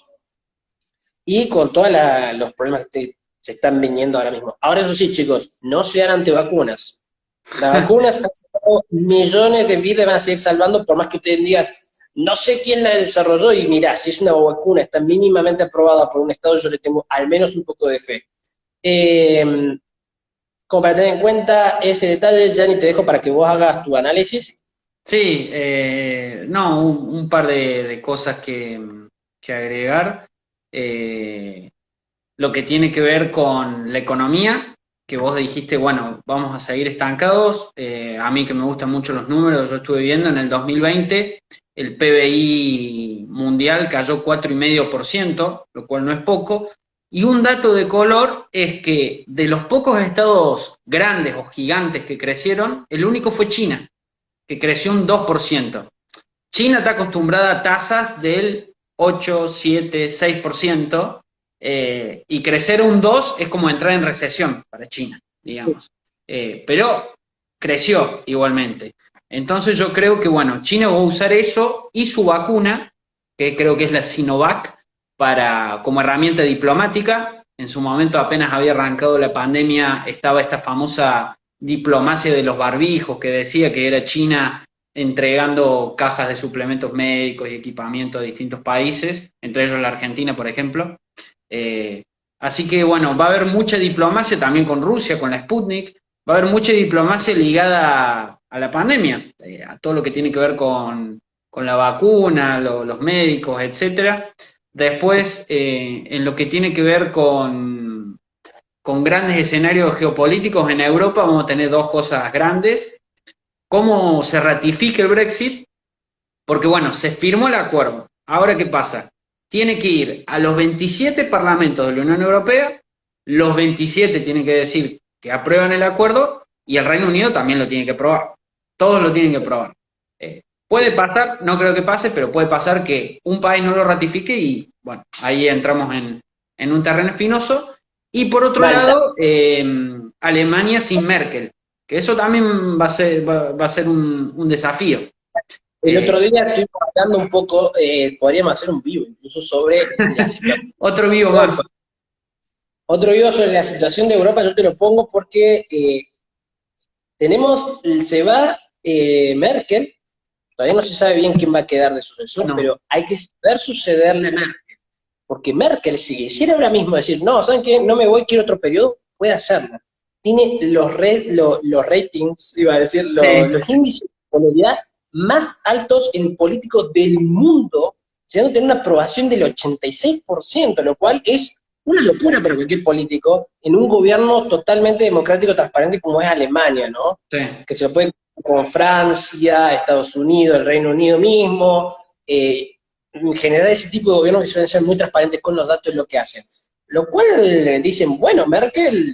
y con todos los problemas que se están viniendo ahora mismo. Ahora eso sí, chicos, no sean antivacunas. Las vacunas han salvado millones de vidas, van a seguir salvando, por más que ustedes digan, no sé quién la desarrolló, y mirá, si es una vacuna, está mínimamente aprobada por un Estado, yo le tengo al menos un poco de fe. Eh, Como para tener en cuenta ese detalle, Gianni, te dejo para que vos hagas tu análisis. Sí, no, un par de cosas que agregar. Eh, lo que tiene que ver con la economía, que vos dijiste, bueno, vamos a seguir estancados. A mí que me gustan mucho los números, yo estuve viendo en el 2020 el PBI mundial cayó 4,5%, lo cual no es poco. Y un dato de color es que de los pocos estados grandes o gigantes que crecieron, el único fue China, que creció un 2%. China está acostumbrada a tasas del 8, 7, 6%, y crecer un 2 es como entrar en recesión para China, digamos. Pero creció igualmente. Entonces yo creo que, bueno, China va a usar eso y su vacuna, que creo que es la Sinovac, como herramienta diplomática. En su momento, apenas había arrancado la pandemia, estaba esta famosa diplomacia de los barbijos que decía que era China entregando cajas de suplementos médicos y equipamiento a distintos países, entre ellos la Argentina, por ejemplo. Así que bueno, va a haber mucha diplomacia también con Rusia, con la Sputnik, va a haber mucha diplomacia ligada a la pandemia, a todo lo que tiene que ver con la vacuna, los médicos, etcétera. Después, en lo que tiene que ver con grandes escenarios geopolíticos en Europa, vamos a tener dos cosas grandes. ¿Cómo se ratifica el Brexit? Porque bueno, se firmó el acuerdo. Ahora, ¿qué pasa? Tiene que ir a los 27 parlamentos de la Unión Europea, los 27 tienen que decir que aprueban el acuerdo y el Reino Unido también lo tiene que aprobar. Todos lo tienen que aprobar. Puede pasar, no creo que pase, pero puede pasar que un país no lo ratifique y bueno, ahí entramos en un terreno espinoso. Y por otro Malta. lado, Alemania sin Merkel, que eso también va a ser un desafío. El otro día estuvimos hablando un poco, podríamos hacer un vivo incluso sobre la situación. Otro vivo más. Otro video sobre la situación de Europa, yo te lo pongo porque se va Merkel, todavía no se sabe bien quién va a quedar de sucesor, No. pero hay que saber sucederle a Merkel, porque Merkel, si quisiera ahora mismo decir, no, ¿saben qué? No me voy, quiero otro periodo, puede hacerlo. Tiene los ratings, iba a decir, los índices de popularidad más altos en políticos del mundo, llegando a tener una aprobación del 86%, lo cual es una locura para cualquier político en un gobierno totalmente democrático, transparente como es Alemania, ¿no? Sí. Que se lo puede con Francia, Estados Unidos, el Reino Unido mismo, en general ese tipo de gobiernos que suelen ser muy transparentes con los datos y lo que hacen. Lo cual dicen, bueno, Merkel,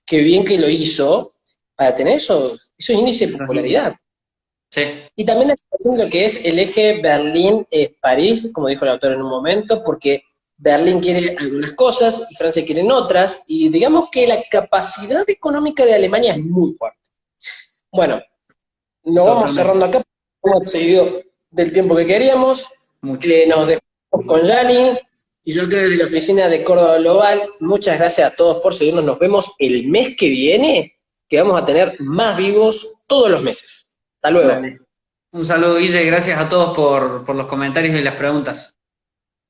qué bien que lo hizo para tener esos índices de popularidad. Sí. Y también la situación de lo que es el eje Berlín-París, como dijo el autor en un momento, porque Berlín quiere algunas cosas y Francia quiere otras, y digamos que la capacidad económica de Alemania es muy fuerte. Bueno, nos vamos cerrando acá, hemos excedido del tiempo que queríamos, nos despedimos con Janine, y yo creo desde la oficina de Córdoba Global, muchas gracias a todos por seguirnos, nos vemos el mes que viene, que vamos a tener más vivos todos los meses. Hasta luego. Dale. Un saludo, Guille, gracias a todos por los comentarios y las preguntas.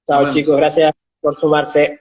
Chao chicos, gracias por sumarse.